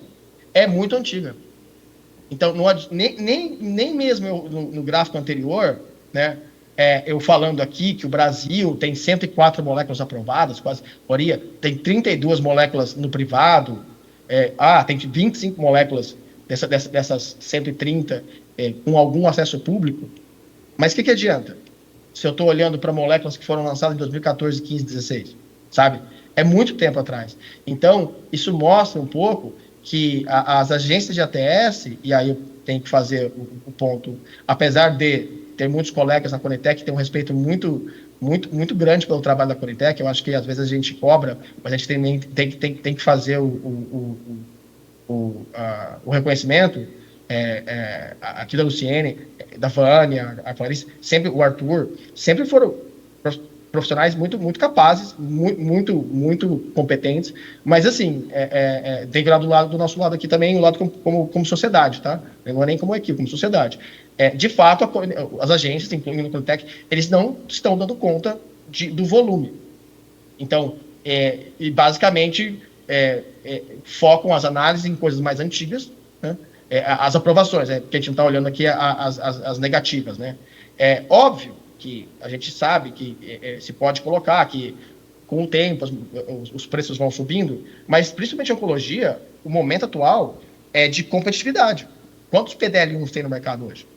é muito antiga. Então, nem mesmo no gráfico anterior, né, eu falando aqui que o Brasil tem 104 moléculas aprovadas, quase, tem 32 moléculas no privado, tem 25 moléculas dessas 130 com algum acesso público. Mas o que adianta se eu estou olhando para moléculas que foram lançadas em 2014, 15, 16, sabe? É muito tempo atrás. Então, isso mostra um pouco que as agências de ATS, e aí eu tenho que fazer o ponto, apesar de ter muitos colegas na Conitec que têm um respeito muito, muito, muito grande pelo trabalho da Conitec, eu acho que às vezes a gente cobra, mas a gente tem que fazer o reconhecimento, aqui da Luciene, da Vânia, a Clarice, sempre o Arthur, sempre foram profissionais muito, muito capazes, muito, muito competentes, mas assim, tem que olhar do nosso lado aqui também, o lado como sociedade, tá? Não é nem como equipe, como sociedade. De fato, as agências, incluindo o Conitec, eles não estão dando conta do volume. Então, e basicamente, focam as análises em coisas mais antigas, né? As aprovações, porque a gente não está olhando aqui as negativas, né? É óbvio que a gente sabe que se pode colocar que, com o tempo, os preços vão subindo, mas, principalmente em oncologia, o momento atual é de competitividade. Quantos PDL1 tem no mercado hoje?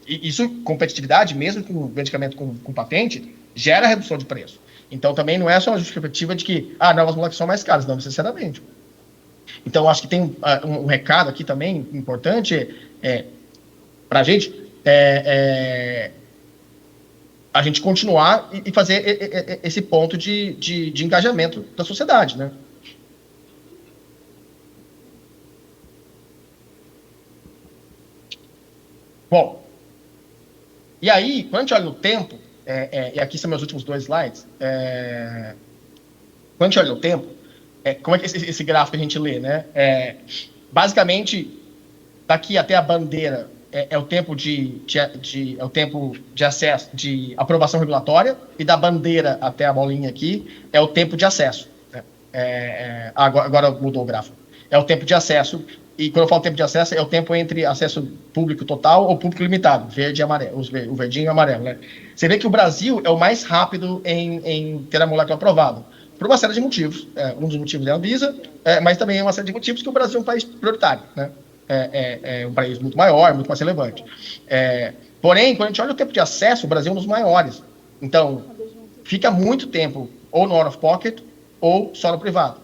E isso, competitividade, mesmo com medicamento com patente, gera redução de preço. Então, também não é só uma justificativa de que novas moléculas são mais caras, não necessariamente. Então, acho que tem um recado aqui também importante para a gente, a gente continuar e fazer esse ponto de engajamento da sociedade, né? Bom, e aí, quando a gente olha no tempo, e aqui são meus últimos 2 slides, quando a gente olha no tempo, como é que esse gráfico a gente lê, né? Basicamente, daqui até a bandeira é o tempo é o tempo de acesso, de aprovação regulatória, e da bandeira até a bolinha aqui é o tempo de acesso. Né? Agora mudou o gráfico. É o tempo de acesso, e quando eu falo tempo de acesso, é o tempo entre acesso público total ou público limitado, verde e amarelo, o verdinho e o amarelo. Né? Você vê que o Brasil é o mais rápido em ter a molécula aprovada, por uma série de motivos. Um dos motivos é a Anvisa, mas também é uma série de motivos que o Brasil é um país prioritário, né? É um país muito maior, muito mais relevante. Porém, quando a gente olha o tempo de acesso, o Brasil é um dos maiores. Então, fica muito tempo ou no out-of-pocket ou só no privado.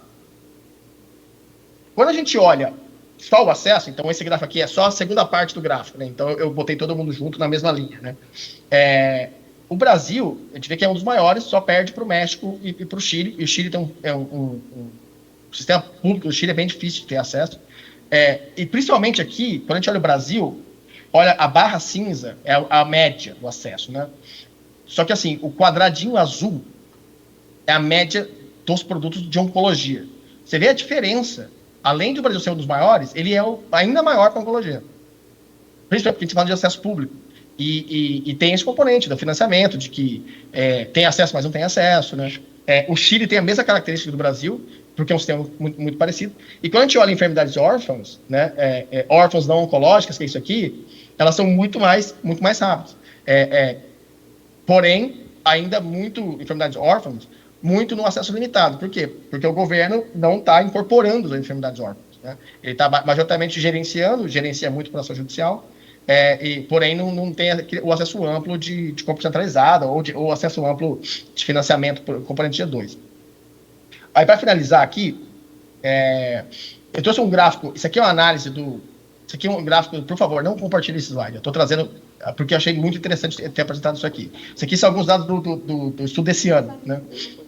Quando a gente olha só o acesso, então esse gráfico aqui é só a segunda parte do gráfico, né? Então eu botei todo mundo junto na mesma linha, né? O Brasil, a gente vê que é um dos maiores, só perde para o México e para o Chile. E o Chile tem um sistema público do Chile é bem difícil de ter acesso. E principalmente aqui, quando a gente olha o Brasil, olha, a barra cinza é a média do acesso, né? Só que assim, o quadradinho azul é a média dos produtos de oncologia. Você vê a diferença. Além do Brasil ser um dos maiores, ele é ainda maior para a oncologia. Principalmente porque a gente fala de acesso público. E tem esse componente do financiamento, de que tem acesso, mas não tem acesso, né? O Chile tem a mesma característica do Brasil, porque é um sistema muito, muito parecido. E quando a gente olha enfermidades órfãs, né, órfãs não oncológicas, que é isso aqui, elas são muito mais rápidas. Porém, ainda enfermidades órfãs, muito no acesso limitado. Por quê? Porque o governo não está incorporando as enfermidades órfãs. Né? Ele está majoritariamente gerencia muito para a ação judicial, porém não tem o acesso amplo de compra centralizada ou acesso amplo de financiamento por componente G2. Aí, para finalizar aqui, eu trouxe um gráfico. Isso aqui é uma análise Isso aqui é um gráfico, por favor, não compartilhe esse slide. Eu estou trazendo porque eu achei muito interessante ter apresentado isso aqui. Isso aqui são alguns dados do estudo desse ano, né?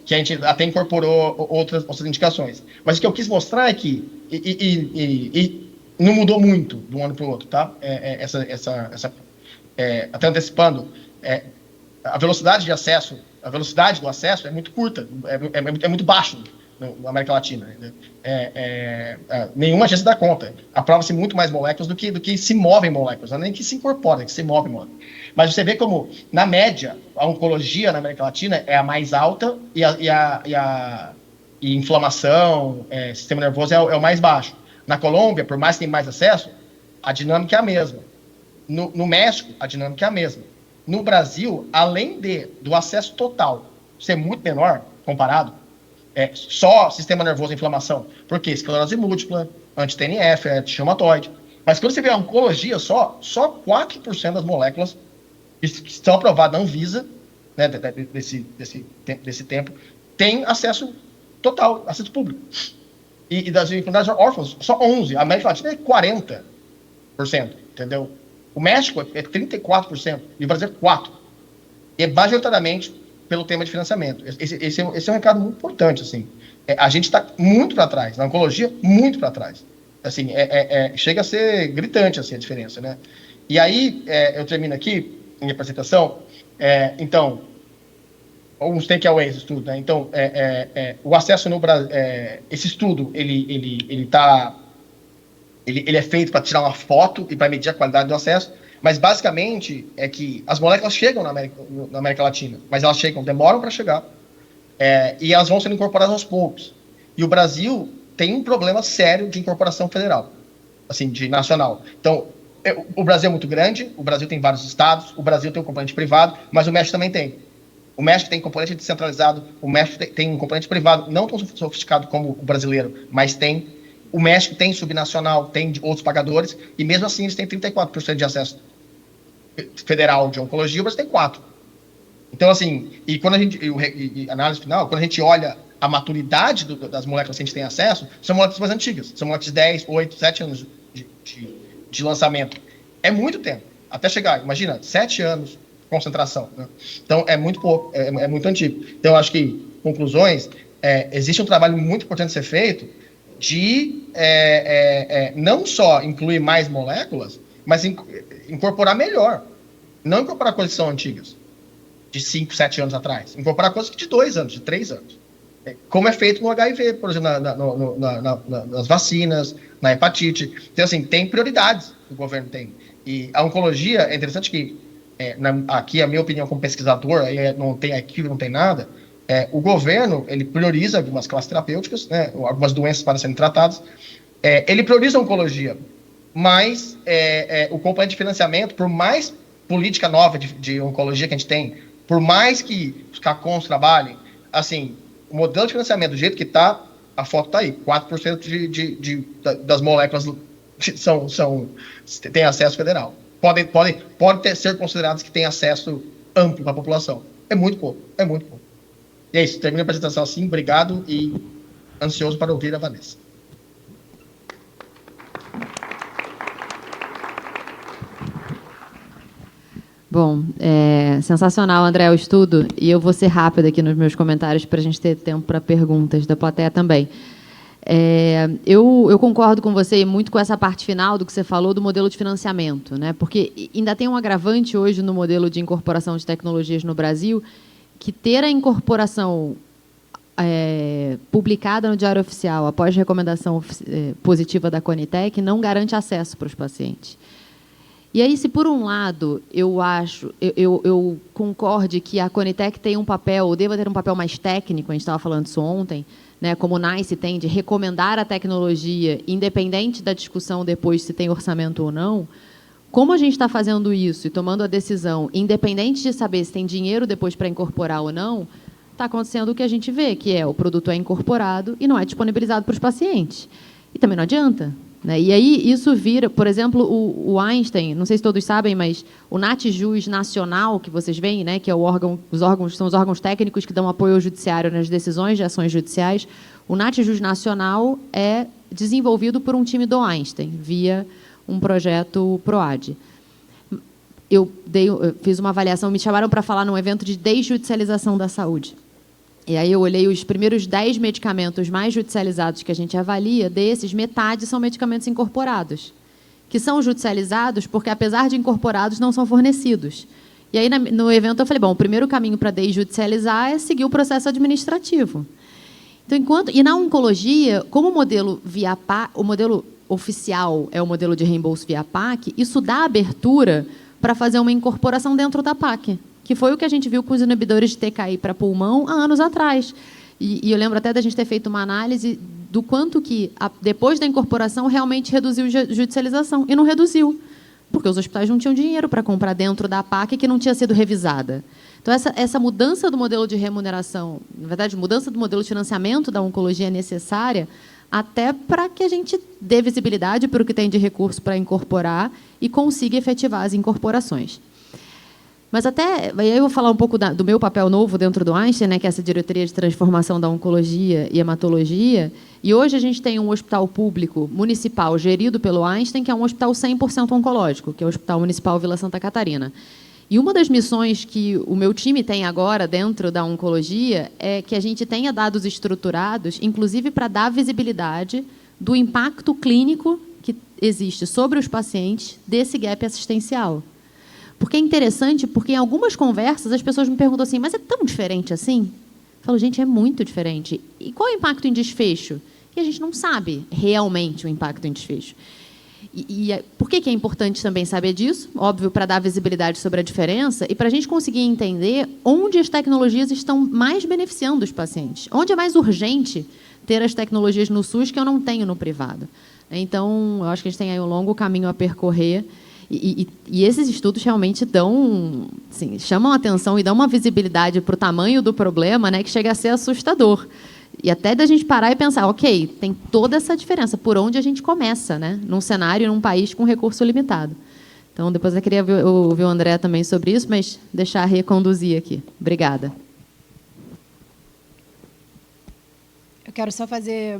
Que a gente até incorporou outras indicações. Mas o que eu quis mostrar é que não mudou muito de um ano para o outro, tá? Até antecipando, a velocidade de acesso, a velocidade do acesso é muito curta, é muito baixo na América Latina. Né? Nenhuma agência dá conta. Aprova-se muito mais moléculas do que se movem moléculas, não é nem que se incorporam, é que se movem moléculas. Mas você vê como, na média, a oncologia na América Latina é a mais alta e inflamação, sistema nervoso é o mais baixo. Na Colômbia, por mais que tenha mais acesso, a dinâmica é a mesma. No México, a dinâmica é a mesma. No Brasil, além do acesso total ser muito menor, comparado, só sistema nervoso e inflamação. Por quê? Esclerose múltipla, anti-TNF, anti-reumatoide. Mas quando você vê a oncologia só 4% das moléculas que estão aprovadas na Anvisa, né, desse tempo, tem acesso total, acesso público. E das enfermidades órfãs, só 11%. A América Latina é 40%, entendeu? O México é 34%, e o Brasil é 4%. E é majoritariamente pelo tema de financiamento. Esse é um recado muito importante, assim. A gente está muito para trás, na oncologia, muito para trás. Assim, chega a ser gritante, assim, a diferença, né? E aí, eu termino aqui, minha apresentação. Então, alguns takeaways do estudo, né? Então, o acesso no Brasil, esse estudo, ele é feito para tirar uma foto e para medir a qualidade do acesso, mas basicamente é que as moléculas chegam na América Latina, mas elas demoram para chegar, e elas vão sendo incorporadas aos poucos. E o Brasil tem um problema sério de incorporação federal, assim, de nacional. Então, o Brasil é muito grande, o Brasil tem vários estados, o Brasil tem um componente privado, mas o México também tem. O México tem componente descentralizado, o México tem um componente privado, não tão sofisticado como o brasileiro, mas tem. O México tem subnacional, tem outros pagadores, e mesmo assim eles têm 34% de acesso federal de oncologia, o Brasil tem 4%. Então, assim, e quando a gente, análise final, quando a gente olha a maturidade das moléculas que a gente tem acesso, são moléculas mais antigas, são moléculas de 10, 8, 7 anos de lançamento. É muito tempo, até chegar, imagina, 7 anos de concentração. Né? Então, é muito pouco, é muito antigo. Então, eu acho que, conclusões, existe um trabalho muito importante a ser feito de não só incluir mais moléculas, mas incorporar melhor. Não incorporar coisas que são antigas, de 5, 7 anos atrás. Incorporar coisas de 2 anos, de 3 anos. Como é feito no HIV, por exemplo, nas vacinas, na hepatite. Então, assim, tem prioridades que o governo tem. E a oncologia, é interessante que, aqui a minha opinião como pesquisador, aí não tem arquivo, não tem nada, o governo, ele prioriza algumas classes terapêuticas, né, algumas doenças para serem tratadas, ele prioriza a oncologia, mas o componente de financiamento, por mais política nova de oncologia que a gente tem, por mais que os CACONs trabalhem, assim, o modelo de financiamento do jeito que está, a foto está aí, 4% das moléculas têm acesso federal. Podem ser consideradas que têm acesso amplo para a população. É muito pouco, é muito pouco. E é isso, termino a apresentação assim, obrigado e ansioso para ouvir a Vanessa. Bom, sensacional, André, o estudo, e eu vou ser rápida aqui nos meus comentários para a gente ter tempo para perguntas da plateia também. Eu concordo com você muito com essa parte final do que você falou do modelo de financiamento, né? Porque ainda tem um agravante hoje no modelo de incorporação de tecnologias no Brasil, que ter a incorporação publicada no Diário Oficial após recomendação positiva da Conitec não garante acesso para os pacientes. E aí, se por um lado eu concorde que a Conitec tem um papel, ou deva ter um papel mais técnico, a gente estava falando isso ontem, né, como o NICE tem, de recomendar a tecnologia, independente da discussão depois se tem orçamento ou não, como a gente está fazendo isso e tomando a decisão, independente de saber se tem dinheiro depois para incorporar ou não, está acontecendo o que a gente vê, que o produto é incorporado e não é disponibilizado para os pacientes. E também não adianta. Né? E aí isso vira, por exemplo, o Einstein, não sei se todos sabem, mas o NatJus Nacional, que vocês veem, né, que é são os órgãos técnicos que dão apoio ao judiciário nas decisões de ações judiciais, o NatJus Nacional é desenvolvido por um time do Einstein, via um projeto PROAD. Eu fiz uma avaliação, me chamaram para falar num evento de desjudicialização da saúde. E aí eu olhei os primeiros 10 medicamentos mais judicializados que a gente avalia, desses, metade são medicamentos incorporados, que são judicializados porque, apesar de incorporados, não são fornecidos. E aí, no evento, eu falei, bom, o primeiro caminho para desjudicializar é seguir o processo administrativo. Então, e na oncologia, como o modelo o modelo oficial é o modelo de reembolso via PAC, isso dá abertura para fazer uma incorporação dentro da PAC, que foi o que a gente viu com os inibidores de TKI para pulmão há anos atrás. E eu lembro até da gente ter feito uma análise do quanto que, depois da incorporação, realmente reduziu a judicialização. E não reduziu, porque os hospitais não tinham dinheiro para comprar dentro da PAC que não tinha sido revisada. Então, essa mudança do modelo de remuneração, na verdade, mudança do modelo de financiamento da oncologia é necessária até para que a gente dê visibilidade para o que tem de recurso para incorporar e consiga efetivar as incorporações. Mas aí eu vou falar um pouco do meu papel novo dentro do Einstein, né, que é essa diretoria de transformação da oncologia e hematologia. E hoje a gente tem um hospital público municipal gerido pelo Einstein, que é um hospital 100% oncológico, que é o Hospital Municipal Vila Santa Catarina. E uma das missões que o meu time tem agora dentro da oncologia é que a gente tenha dados estruturados, inclusive para dar visibilidade do impacto clínico que existe sobre os pacientes desse gap assistencial. Porque é interessante, porque em algumas conversas as pessoas me perguntam assim, mas é tão diferente assim? Eu falo, gente, é muito diferente. E qual é o impacto em desfecho? E a gente não sabe realmente o impacto em desfecho. Por que é importante também saber disso? Óbvio, para dar visibilidade sobre a diferença e para a gente conseguir entender onde as tecnologias estão mais beneficiando os pacientes. Onde é mais urgente ter as tecnologias no SUS que eu não tenho no privado. Então, eu acho que a gente tem aí um longo caminho a percorrer. E esses estudos realmente assim, chamam a atenção e dão uma visibilidade para o tamanho do problema, né, que chega a ser assustador. E até da gente parar e pensar, ok, tem toda essa diferença, por onde a gente começa, né, num cenário, num país com recurso limitado. Então, depois eu queria ouvir o André também sobre isso, mas deixar reconduzir aqui. Obrigada. Eu quero só fazer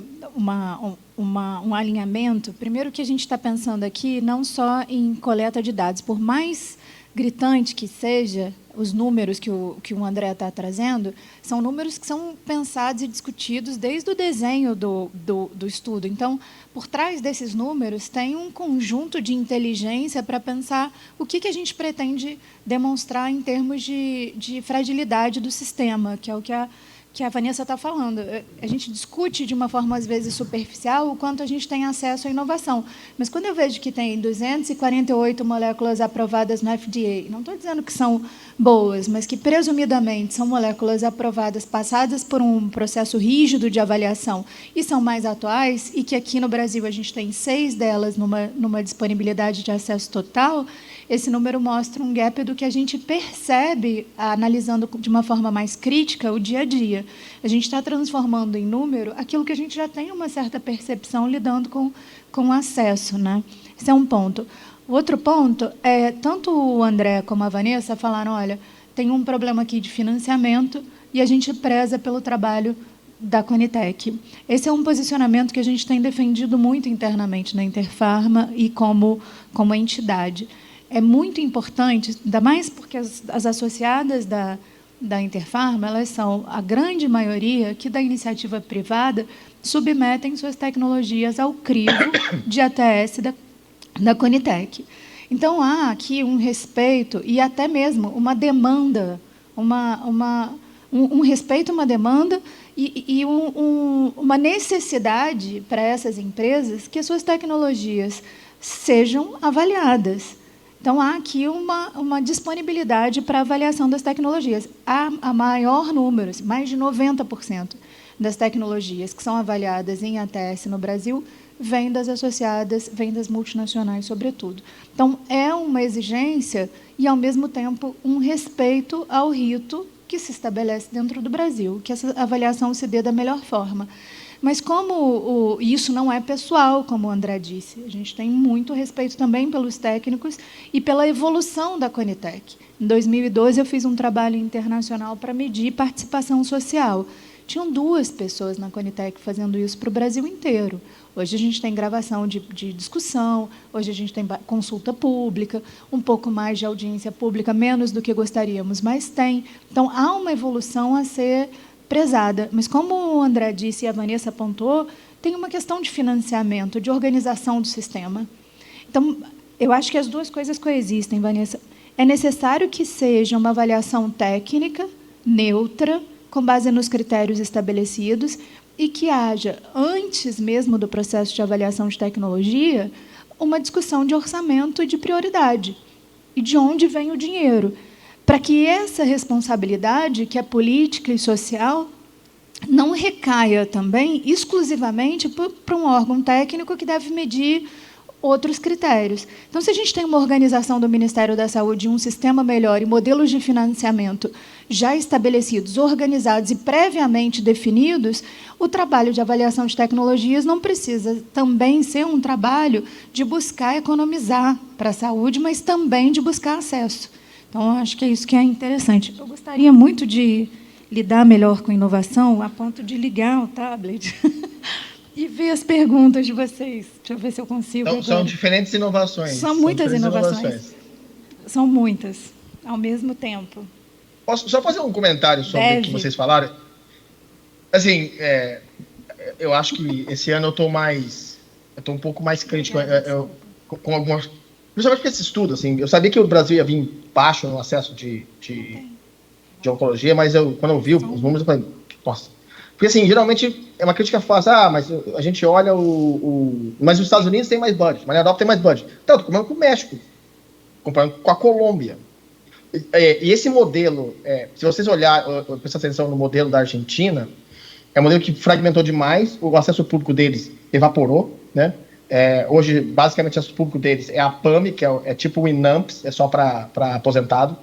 um alinhamento. Primeiro, que a gente está pensando aqui não só em coleta de dados. Por mais gritante que seja, os números que o André está trazendo são números que são pensados e discutidos desde o desenho do estudo. Então, por trás desses números, tem um conjunto de inteligência para pensar o que a gente pretende demonstrar em termos de fragilidade do sistema, que é o que a Vanessa está falando. A gente discute de uma forma, às vezes, superficial o quanto a gente tem acesso à inovação. Mas, quando eu vejo que tem 248 moléculas aprovadas no FDA, não estou dizendo que são boas, mas que, presumidamente, são moléculas aprovadas, passadas por um processo rígido de avaliação e são mais atuais, e que aqui no Brasil a gente tem 6 delas numa disponibilidade de acesso total, esse número mostra um gap do que a gente percebe, analisando de uma forma mais crítica o dia a dia. A gente está transformando em número aquilo que a gente já tem uma certa percepção lidando com o acesso, né? Esse é um ponto. O outro ponto é, tanto o André como a Vanessa falaram, olha, tem um problema aqui de financiamento e a gente preza pelo trabalho da Conitec. Esse é um posicionamento que a gente tem defendido muito internamente na Interpharma e como entidade. É muito importante, ainda mais porque as associadas da Interpharma, elas são, a grande maioria, que da iniciativa privada, submetem suas tecnologias ao crivo de ATS da Conitec. Então, há aqui um respeito e até mesmo uma demanda, um respeito, uma demanda e uma necessidade para essas empresas que as suas tecnologias sejam avaliadas. Então, há aqui uma disponibilidade para avaliação das tecnologias. Há maior número, mais de 90% das tecnologias que são avaliadas em ATS no Brasil vêm das associadas, vêm das multinacionais, sobretudo. Então, é uma exigência e, ao mesmo tempo, um respeito ao rito que se estabelece dentro do Brasil, que essa avaliação se dê da melhor forma. Mas como isso não é pessoal, como o André disse, a gente tem muito respeito também pelos técnicos e pela evolução da Conitec. Em 2012, eu fiz um trabalho internacional para medir participação social. Tinham 2 pessoas na Conitec fazendo isso para o Brasil inteiro. Hoje a gente tem gravação de discussão, hoje a gente tem consulta pública, um pouco mais de audiência pública, menos do que gostaríamos, mas tem. Então, há uma evolução a ser prezada. Mas, como o André disse e a Vanessa apontou, tem uma questão de financiamento, de organização do sistema. Então, eu acho que as 2 coisas coexistem, Vanessa. É necessário que seja uma avaliação técnica, neutra, com base nos critérios estabelecidos, e que haja, antes mesmo do processo de avaliação de tecnologia, uma discussão de orçamento e de prioridade, e de onde vem o dinheiro, para que essa responsabilidade, que é política e social, não recaia também exclusivamente para um órgão técnico que deve medir outros critérios. Então, se a gente tem uma organização do Ministério da Saúde, um sistema melhor e modelos de financiamento já estabelecidos, organizados e previamente definidos, o trabalho de avaliação de tecnologias não precisa também ser um trabalho de buscar economizar para a saúde, mas também de buscar acesso. Então, acho que é isso que é interessante. Eu gostaria muito de lidar melhor com inovação, a ponto de ligar o tablet e ver as perguntas de vocês. Deixa eu ver se eu consigo. Então, são diferentes inovações. São muitas inovações. São muitas, ao mesmo tempo. Posso só fazer um comentário sobre o que vocês falaram? Assim, eu acho que esse ano eu estou um pouco mais crítico com algumas... Principalmente com esse estudo, assim, eu sabia que o Brasil ia vir baixo no acesso de oncologia, mas quando eu vi os números, eu falei, nossa. Porque, assim, geralmente é uma crítica fácil, mas a gente olha mas os Estados Unidos tem mais budget, mas a Europa tem mais budget. Então, eu estou comparando com o México, comparando com a Colômbia. E esse modelo, se vocês olharem, prestar atenção no modelo da Argentina, é um modelo que fragmentou demais, o acesso público deles evaporou, né? Hoje, basicamente, o acesso público deles é a PAMI, que é tipo o INAMPS, é só para aposentado,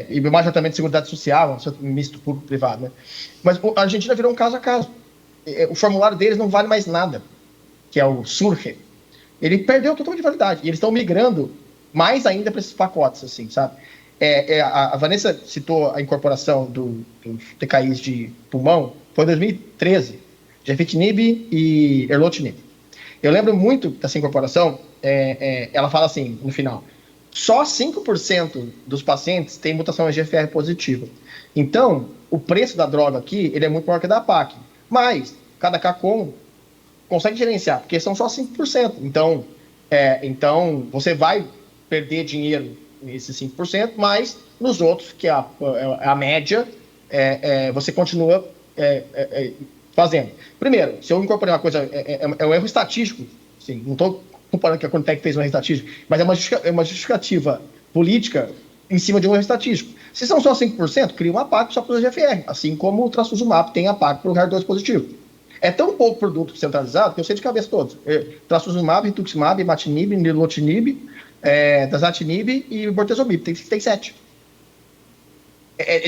e mais tratamento de seguridade social, um misto público-privado, né? Mas a Argentina virou um caso a caso. O formulário deles não vale mais nada, que é o SURGE. Ele perdeu totalmente de validade, e eles estão migrando mais ainda para esses pacotes, assim, sabe? A Vanessa citou a incorporação do TKIs de pulmão, foi em 2013, Gefitinib e Erlotinib. Eu lembro muito dessa incorporação, ela fala assim, no final, só 5% dos pacientes têm mutação EGFR positiva. Então, o preço da droga aqui, ele é muito maior que da APAC. Mas, cada CACOM consegue gerenciar, porque são só 5%. Então, você vai perder dinheiro nesses 5%, mas nos outros, que é a média, você continua fazendo. Primeiro, se eu incorporar uma coisa, é um erro estatístico, assim, não estou comparando que a Conitec fez um erro estatístico, mas é uma justificativa política em cima de um erro estatístico. Se são só 5%, cria uma PAC só para o GFR, assim como o trastuzumab tem a PAC para o HER2 positivo. É tão pouco produto centralizado que eu sei de cabeça todos. Trastuzumab, rituximab, imatinib, nilotinib, dasatinib e bortezomib. Tem 7.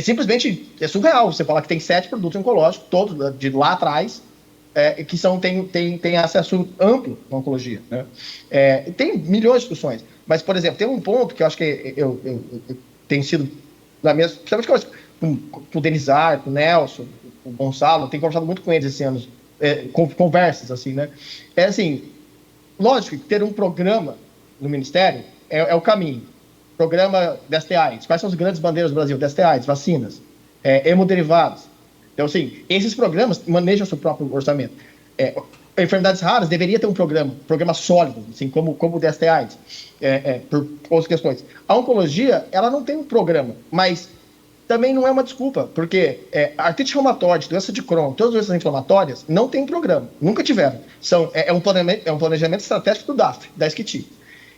Simplesmente surreal você falar que tem 7 produtos oncológicos, todos de lá atrás, que tem acesso amplo à oncologia. Né? Tem milhões de discussões. Mas, por exemplo, tem um ponto que eu acho que eu tenho sido na mesma, principalmente com o Denizar, com o Nelson, com o Gonçalo, tenho conversado muito com eles esse ano, conversas, assim, né? Assim, lógico que ter um programa no Ministério é o caminho. Programa DST-AIDS. Quais são as grandes bandeiras do Brasil? DST-AIDS, vacinas, hemoderivados. Então, assim, esses programas manejam o seu próprio orçamento. Enfermidades raras deveria ter um programa sólido, assim, como o DST-AIDS, por outras questões. A oncologia, ela não tem um programa, mas também não é uma desculpa, porque artrite reumatoide, doença de Crohn, todas as doenças inflamatórias, não tem programa, nunca tiveram. É um planejamento estratégico do DAF, da SCTI.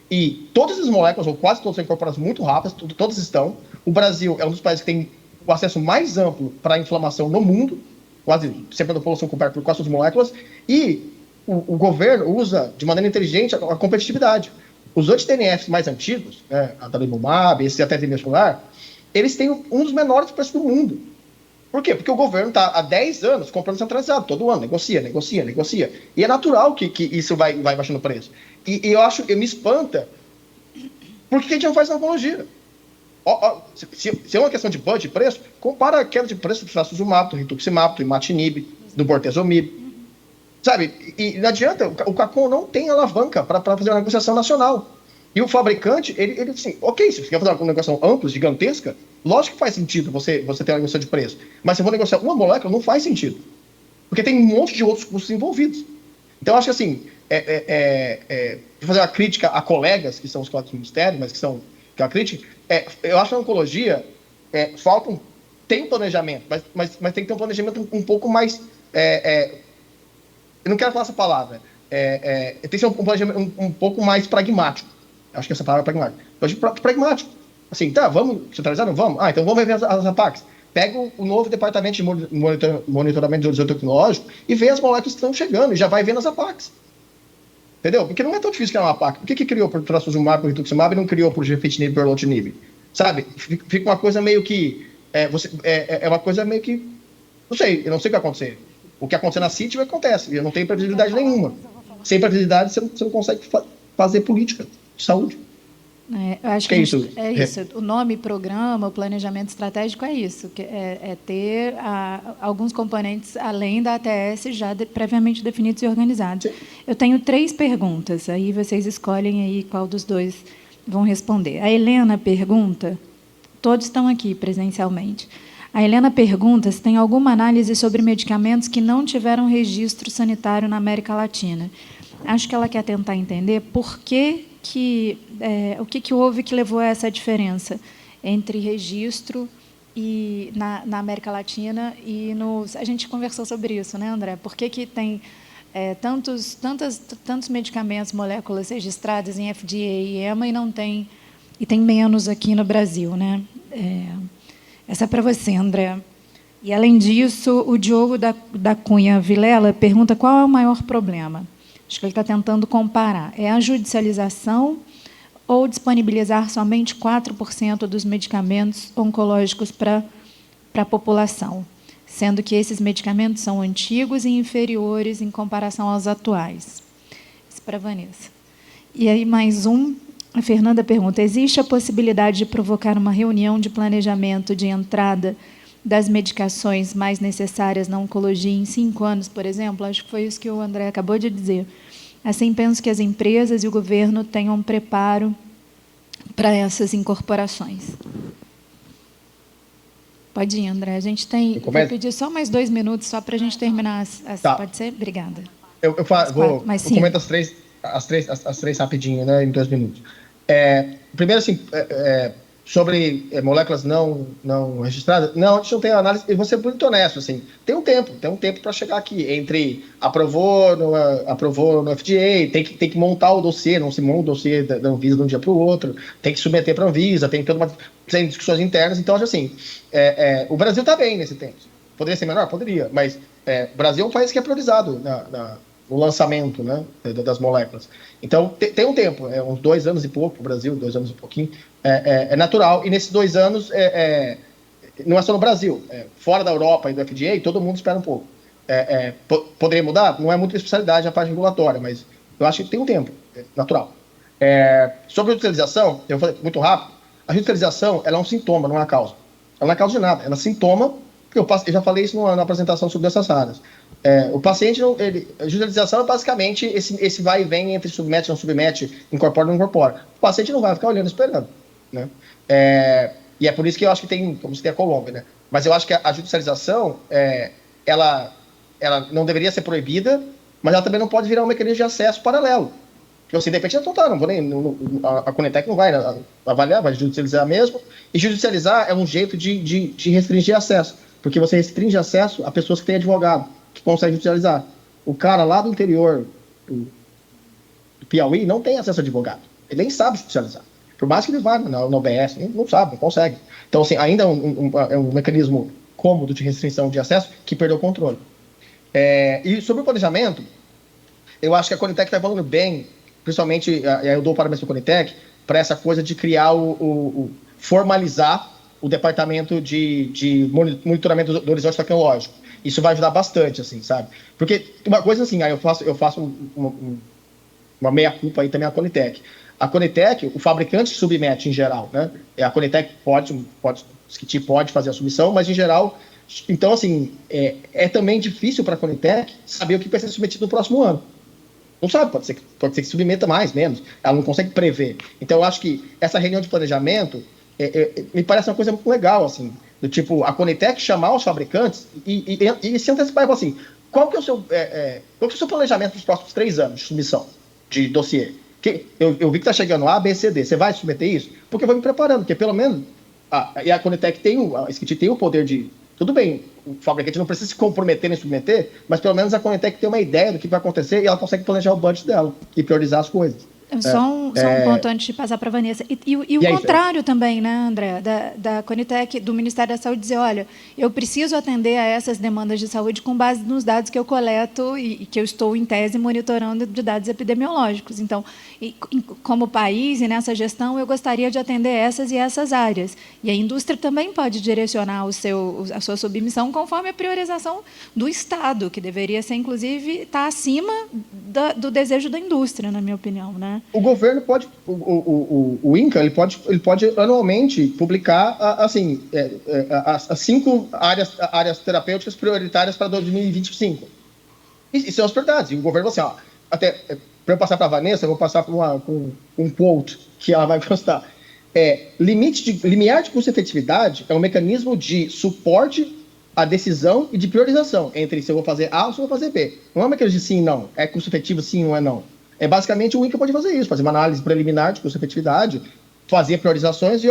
E todas as moléculas, ou quase todas, são incorporadas muito rápidas, todas estão. O Brasil é um dos países que tem o acesso mais amplo para a inflamação no mundo, quase sempre a população coberta por quase todas as moléculas, e o governo usa de maneira inteligente a competitividade. Os anti-TNFs mais antigos, a adalimumab, esse até muscular, eles têm um dos menores preços do mundo. Por quê? Porque o governo está há 10 anos comprando centralizado, todo ano, negocia. E é natural que isso vai baixando o preço. E eu me espanta, por que a gente não faz na oncologia? Se é uma questão de budget, preço, compara a queda de preço do trastuzumab, do rituximab, do imatinib, do bortezomib. Sabe? E não adianta, o CACOM não tem alavanca para fazer uma negociação nacional. E o fabricante, ele assim, ok, se você quer fazer uma negociação ampla, gigantesca, lógico que faz sentido você ter uma negociação de preço. Mas se for negociar uma molécula, não faz sentido. Porque tem um monte de outros custos envolvidos. Então, eu acho que assim, fazer uma crítica a colegas, que são os colegas do Ministério, mas que é uma crítica, eu acho que a oncologia tem um planejamento, mas tem que ter um planejamento um pouco mais... eu não quero falar essa palavra. Tem que ser um planejamento um pouco mais pragmático. Acho que essa palavra é pragmática. Eu acho pragmático. Assim, tá, vamos centralizar? Não vamos? Então vamos rever as APACs. Pega o novo departamento de monitoramento de horizonte tecnológico e vê as moléculas que estão chegando e já vai vendo as APACs. Entendeu? Porque não é tão difícil criar uma APAC. Por que criou por trastuzumab, por rituximab e não criou por gefitinib, por erlotinib? Sabe? Fica uma coisa meio que... uma coisa meio que... eu não sei o que vai acontecer. O que acontecer na CIT acontece. Eu não tenho previsibilidade nenhuma. Sem previsibilidade, você não consegue fazer política de saúde. Eu acho que é isso. O nome programa, o planejamento estratégico é isso, que é ter alguns componentes além da ATS já previamente definidos e organizados. Sim. Eu tenho 3 perguntas, aí vocês escolhem aí qual dos dois vão responder. A Helena pergunta, todos estão aqui presencialmente. A Helena pergunta se tem alguma análise sobre medicamentos que não tiveram registro sanitário na América Latina. Acho que ela quer tentar entender por que o que houve que levou a essa diferença entre registro e na América Latina e a gente conversou sobre isso, né, André? Por que tem tantos medicamentos, moléculas registradas em FDA e EMA e tem menos aqui no Brasil, né? Essa é para você, André. E, além disso, o Diogo da Cunha Vilela pergunta qual é o maior problema. Acho que ele está tentando comparar. É a judicialização ou disponibilizar somente 4% dos medicamentos oncológicos para a população, sendo que esses medicamentos são antigos e inferiores em comparação aos atuais? Isso para a Vanessa. E aí, mais a Fernanda pergunta, existe a possibilidade de provocar uma reunião de planejamento de entrada das medicações mais necessárias na oncologia em 5 anos, por exemplo? Acho que foi isso que o André acabou de dizer. Assim, penso que as empresas e o governo tenham um preparo para essas incorporações. Pode ir, André. A gente tem... Vou pedir só mais 2 minutos, só para a gente terminar as... Tá. Pode ser? Obrigada. Eu comento as três rapidinho, né, em 2 minutos. Primeiro, assim, sobre moléculas não registradas, não, a gente não tem análise, eu vou ser muito honesto, assim, tem um tempo para chegar aqui, entre aprovou no FDA, tem que montar o dossiê, não se monta o dossiê da Anvisa de um dia para o outro, tem que submeter para a Anvisa, tem discussões internas, então, assim, o Brasil está bem nesse tempo. Poderia ser menor? Poderia, mas o Brasil é um país que é priorizado no lançamento, né, das moléculas. Então, tem um tempo, uns 2 anos e pouco, o Brasil, 2 anos e pouquinho, é natural, e nesses 2 anos, não é só no Brasil, fora da Europa e do FDA, todo mundo espera um pouco. Poderia mudar? Não é muita especialidade a parte regulatória, mas eu acho que tem um tempo, natural. Sobre a judicialização, eu falei muito rápido, a judicialização ela é um sintoma, não é uma causa. Ela não é causa de nada, ela é sintoma, porque eu já falei isso na apresentação sobre essas áreas. O paciente, a judicialização é basicamente esse vai e vem entre submete, não submete, incorpora, não incorpora. O paciente não vai ficar olhando, esperando, né? E é por isso que eu acho que tem, como se tem a Colômbia, né? Mas eu acho que a judicialização, ela não deveria ser proibida, mas ela também não pode virar um mecanismo de acesso paralelo. Porque assim, de repente, a Conitec não vai avaliar, vai judicializar mesmo, e judicializar é um jeito de restringir acesso, porque você restringe acesso a pessoas que têm advogado, que conseguem judicializar. O cara lá do interior do Piauí não tem acesso a advogado. Ele nem sabe judicializar. Por mais que ele vá na OBS, não sabe, não consegue. Então, assim, ainda é um mecanismo cômodo de restrição de acesso que perdeu o controle. E sobre o planejamento, eu acho que a Conitec está falando bem, principalmente, eu dou parabéns para a Conitec, para essa coisa de criar formalizar o departamento de monitoramento do horizonte tecnológico. Isso vai ajudar bastante, assim, sabe? Porque uma coisa assim, aí eu faço uma meia-culpa aí também à Conitec. A Conitec, o fabricante submete em geral, né? A Conitec pode fazer a submissão, mas em geral, então assim, também difícil para a Conitec saber o que vai ser submetido no próximo ano. Não sabe, pode ser que submeta mais, menos. Ela não consegue prever. Então eu acho que essa reunião de planejamento me parece uma coisa muito legal, assim, do tipo, a Conitec chamar os fabricantes e se antecipar e falar assim, qual que é o seu planejamento para os próximos 3 anos de submissão de dossiê? Eu vi que está chegando A, B, C, D, você vai submeter isso? Porque eu vou me preparando, porque pelo menos e a Conitec a SCT tem o poder de, tudo bem, o fabricante não precisa se comprometer nem submeter, mas pelo menos a Conitec tem uma ideia do que vai acontecer e ela consegue planejar o budget dela e priorizar as coisas. Só um ponto antes de passar para a Vanessa. E o contrário também, né, André? Da Conitec, do Ministério da Saúde, dizer, olha, eu preciso atender a essas demandas de saúde com base nos dados que eu coleto e que eu estou, em tese, monitorando de dados epidemiológicos. Então, como país e nessa gestão, eu gostaria de atender essas e essas áreas. E a indústria também pode direcionar a sua submissão conforme a priorização do Estado, que deveria ser, inclusive, estar acima do desejo da indústria, na minha opinião, né? O governo pode, o INCA, ele pode anualmente publicar assim, as 5 áreas terapêuticas prioritárias para 2025. E são as prioridades. E o governo vai assim, até para eu passar para a Vanessa, eu vou passar com um quote que ela vai gostar. Limiar de custo-efetividade é um mecanismo de suporte à decisão e de priorização entre se eu vou fazer A ou se eu vou fazer B. Não é um mecanismo de sim e não. É custo-efetivo sim ou é não. Basicamente o INCA pode fazer isso, fazer uma análise preliminar de custo-efetividade, fazer priorizações e,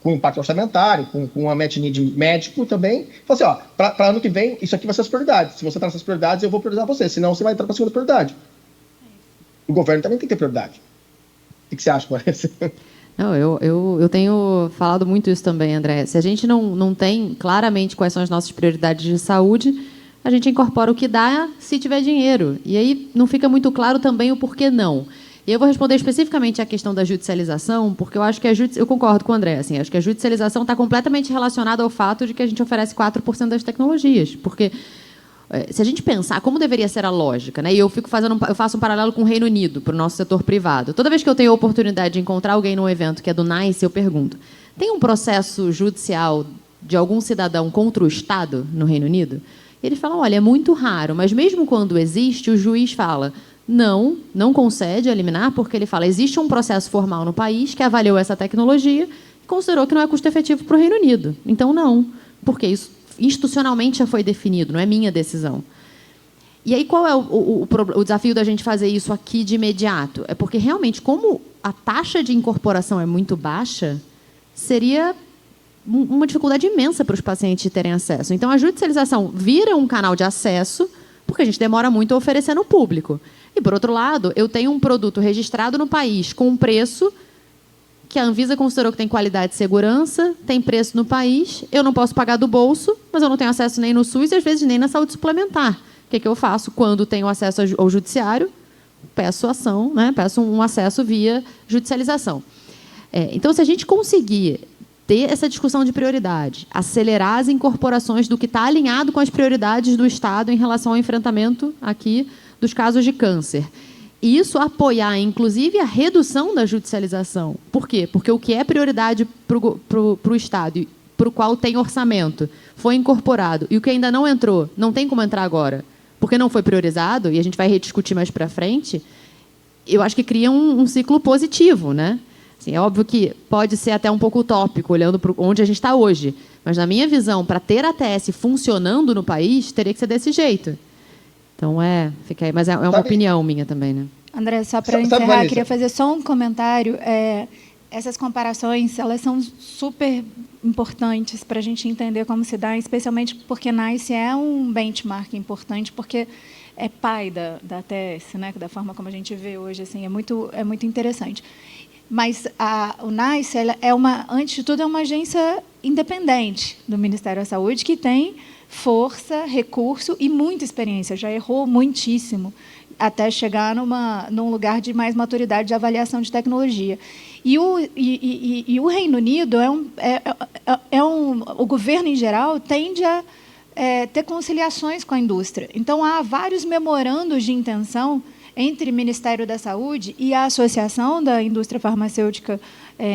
com impacto orçamentário, com uma match-need médico também, falar assim, para ano que vem, isso aqui vai ser as prioridades. Se você está nessas prioridades, eu vou priorizar você, senão você vai entrar para a segunda prioridade. O governo também tem que ter prioridade. O que você acha, Vanessa? Não, eu tenho falado muito isso também, André. Se a gente não tem claramente quais são as nossas prioridades de saúde, a gente incorpora o que dá se tiver dinheiro. E aí não fica muito claro também o porquê não. E eu vou responder especificamente à questão da judicialização, porque eu acho que eu concordo com o André. Assim, acho que a judicialização está completamente relacionada ao fato de que a gente oferece 4% das tecnologias. Porque se a gente pensar como deveria ser a lógica, né? E eu faço um paralelo com o Reino Unido, para o nosso setor privado. Toda vez que eu tenho a oportunidade de encontrar alguém num evento que é do NICE, eu pergunto, tem um processo judicial de algum cidadão contra o Estado no Reino Unido? Eles falam, olha, é muito raro, mas mesmo quando existe, o juiz fala, não concede a liminar, porque ele fala, existe um processo formal no país que avaliou essa tecnologia e considerou que não é custo efetivo para o Reino Unido. Então, não, porque isso institucionalmente já foi definido, não é minha decisão. E aí, qual é o desafio da gente fazer isso aqui de imediato? É porque, realmente, como a taxa de incorporação é muito baixa, seria uma dificuldade imensa para os pacientes terem acesso. Então, a judicialização vira um canal de acesso, porque a gente demora muito a oferecer no público. E, por outro lado, eu tenho um produto registrado no país com um preço que a Anvisa considerou que tem qualidade e segurança, tem preço no país, eu não posso pagar do bolso, mas eu não tenho acesso nem no SUS e, às vezes, nem na saúde suplementar. O que eu faço? Quando tenho acesso ao judiciário, peço ação, né? Peço um acesso via judicialização. Então, se a gente conseguir ter essa discussão de prioridade, acelerar as incorporações do que está alinhado com as prioridades do Estado em relação ao enfrentamento aqui dos casos de câncer, e isso apoiar, inclusive, a redução da judicialização. Por quê? Porque o que é prioridade para o Estado, para o qual tem orçamento, foi incorporado, e o que ainda não entrou, não tem como entrar agora, porque não foi priorizado, e a gente vai rediscutir mais para frente, eu acho que cria um ciclo positivo, né? Assim, é óbvio que pode ser até um pouco utópico, olhando para onde a gente está hoje, mas, na minha visão, para ter a ATS funcionando no país, teria que ser desse jeito. Então, fica aí, mas é uma opinião minha também, né? André, só para encerrar, queria fazer só um comentário. Essas comparações, elas são super importantes para a gente entender como se dá, especialmente porque NICE é um benchmark importante, porque é pai da ATS, né? Da forma como a gente vê hoje, assim, é muito interessante. Mas o NICE, antes de tudo, é uma agência independente do Ministério da Saúde, que tem força, recurso e muita experiência, já errou muitíssimo até chegar num lugar de mais maturidade de avaliação de tecnologia. E o Reino Unido o governo em geral tende a ter conciliações com a indústria. Então, há vários memorandos de intenção entre o Ministério da Saúde e a Associação da Indústria Farmacêutica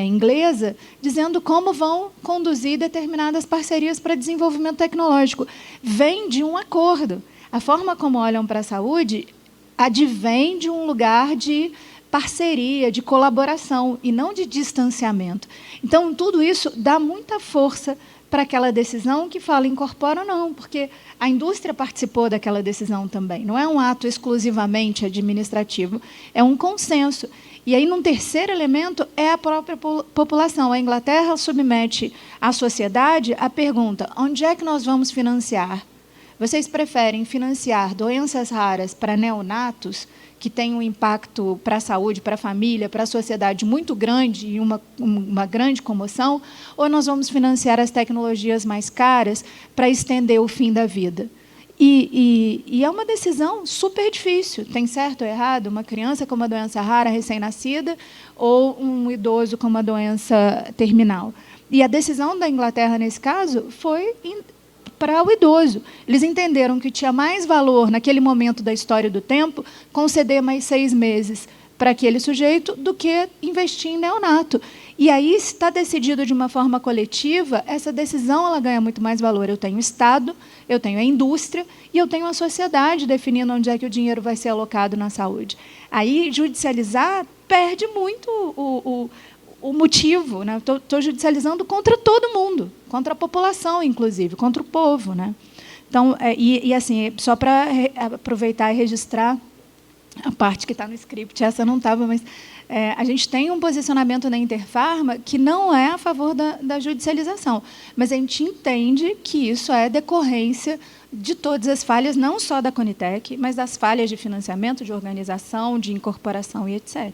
inglesa, dizendo como vão conduzir determinadas parcerias para desenvolvimento tecnológico. Vem de um acordo. A forma como olham para a saúde advém de um lugar de parceria, de colaboração, e não de distanciamento. Então, tudo isso dá muita força para aquela decisão que fala incorpora ou não, porque a indústria participou daquela decisão também. Não é um ato exclusivamente administrativo, é um consenso. E aí, num terceiro elemento, é a própria população. A Inglaterra submete à sociedade a pergunta: onde é que nós vamos financiar? Vocês preferem financiar doenças raras para neonatos, que têm um impacto para a saúde, para a família, para a sociedade muito grande e uma grande comoção, ou nós vamos financiar as tecnologias mais caras para estender o fim da vida? E é uma decisão super difícil. Tem certo ou errado? Uma criança com uma doença rara, recém-nascida, ou um idoso com uma doença terminal? E a decisão da Inglaterra, nesse caso, foi para o idoso. Eles entenderam que tinha mais valor, naquele momento da história do tempo, conceder mais 6 meses para aquele sujeito do que investir em neonato. E aí, se está decidido de uma forma coletiva, essa decisão ela ganha muito mais valor. Eu tenho o Estado, eu tenho a indústria e eu tenho a sociedade definindo onde é que o dinheiro vai ser alocado na saúde. Aí, judicializar perde muito o motivo, né? Estou judicializando contra todo mundo, contra a população, inclusive, contra o povo, né? Então, assim, só para aproveitar e registrar a parte que está no script, essa não estava, mas a gente tem um posicionamento na Interpharma que não é a favor da judicialização, mas a gente entende que isso é decorrência de todas as falhas, não só da Conitec, mas das falhas de financiamento, de organização, de incorporação e etc.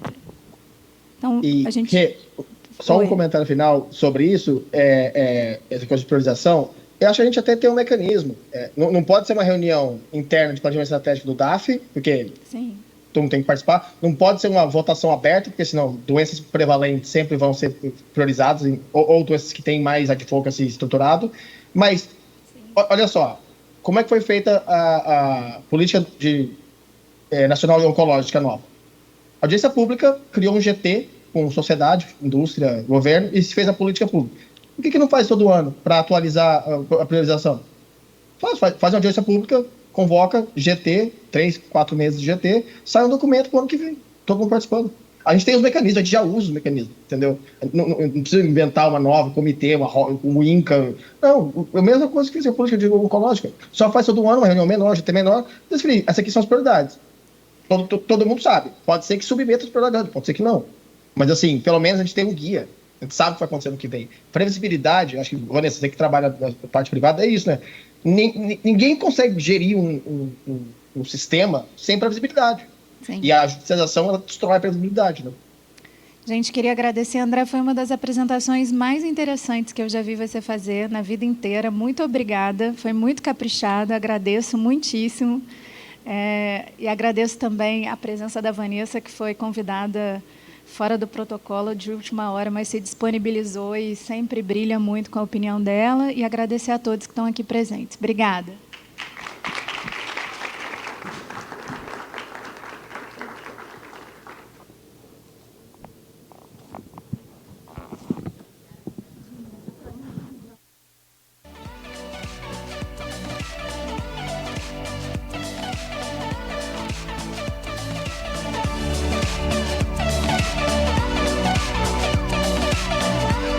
Então, a gente... Só um comentário final sobre isso, essa coisa de priorização. Eu acho que a gente até tem um mecanismo. Não pode ser uma reunião interna de planejamento estratégico do DAF, porque Sim. todo mundo tem que participar. Não pode ser uma votação aberta, porque senão doenças prevalentes sempre vão ser priorizadas, ou doenças que têm mais advocacy estruturado. Mas, olha só, como é que foi feita a política nacional e oncológica nova? A audiência pública criou um GT com sociedade, indústria, governo, e se fez a política pública. Por que não faz todo ano para atualizar a priorização? Faz uma audiência pública convoca GT, 3, 4 meses de GT, sai um documento para o ano que vem, todo mundo participando. A gente tem os mecanismos, a gente já usa os mecanismos, entendeu? Não precisa inventar uma nova, comitê, um INCA. Não, a mesma coisa que fazer política de oncológica. Só faz todo ano uma reunião menor, GT menor, definir, essas aqui são as prioridades. Todo mundo sabe. Pode ser que submeta as prioridades, pode ser que não. Mas, assim, pelo menos a gente tem um guia. A gente sabe o que vai acontecer no que vem. Previsibilidade, acho que, Vanessa, você que trabalha na parte privada, é isso, né? Ninguém consegue gerir um sistema sem previsibilidade. Sim. E a judicialização, ela destrói a previsibilidade, né? Gente, queria agradecer, André, foi uma das apresentações mais interessantes que eu já vi você fazer na vida inteira. Muito obrigada, foi muito caprichada, agradeço muitíssimo. E agradeço também a presença da Vanessa, que foi convidada fora do protocolo de última hora, mas se disponibilizou e sempre brilha muito com a opinião dela. E agradecer a todos que estão aqui presentes. Obrigada.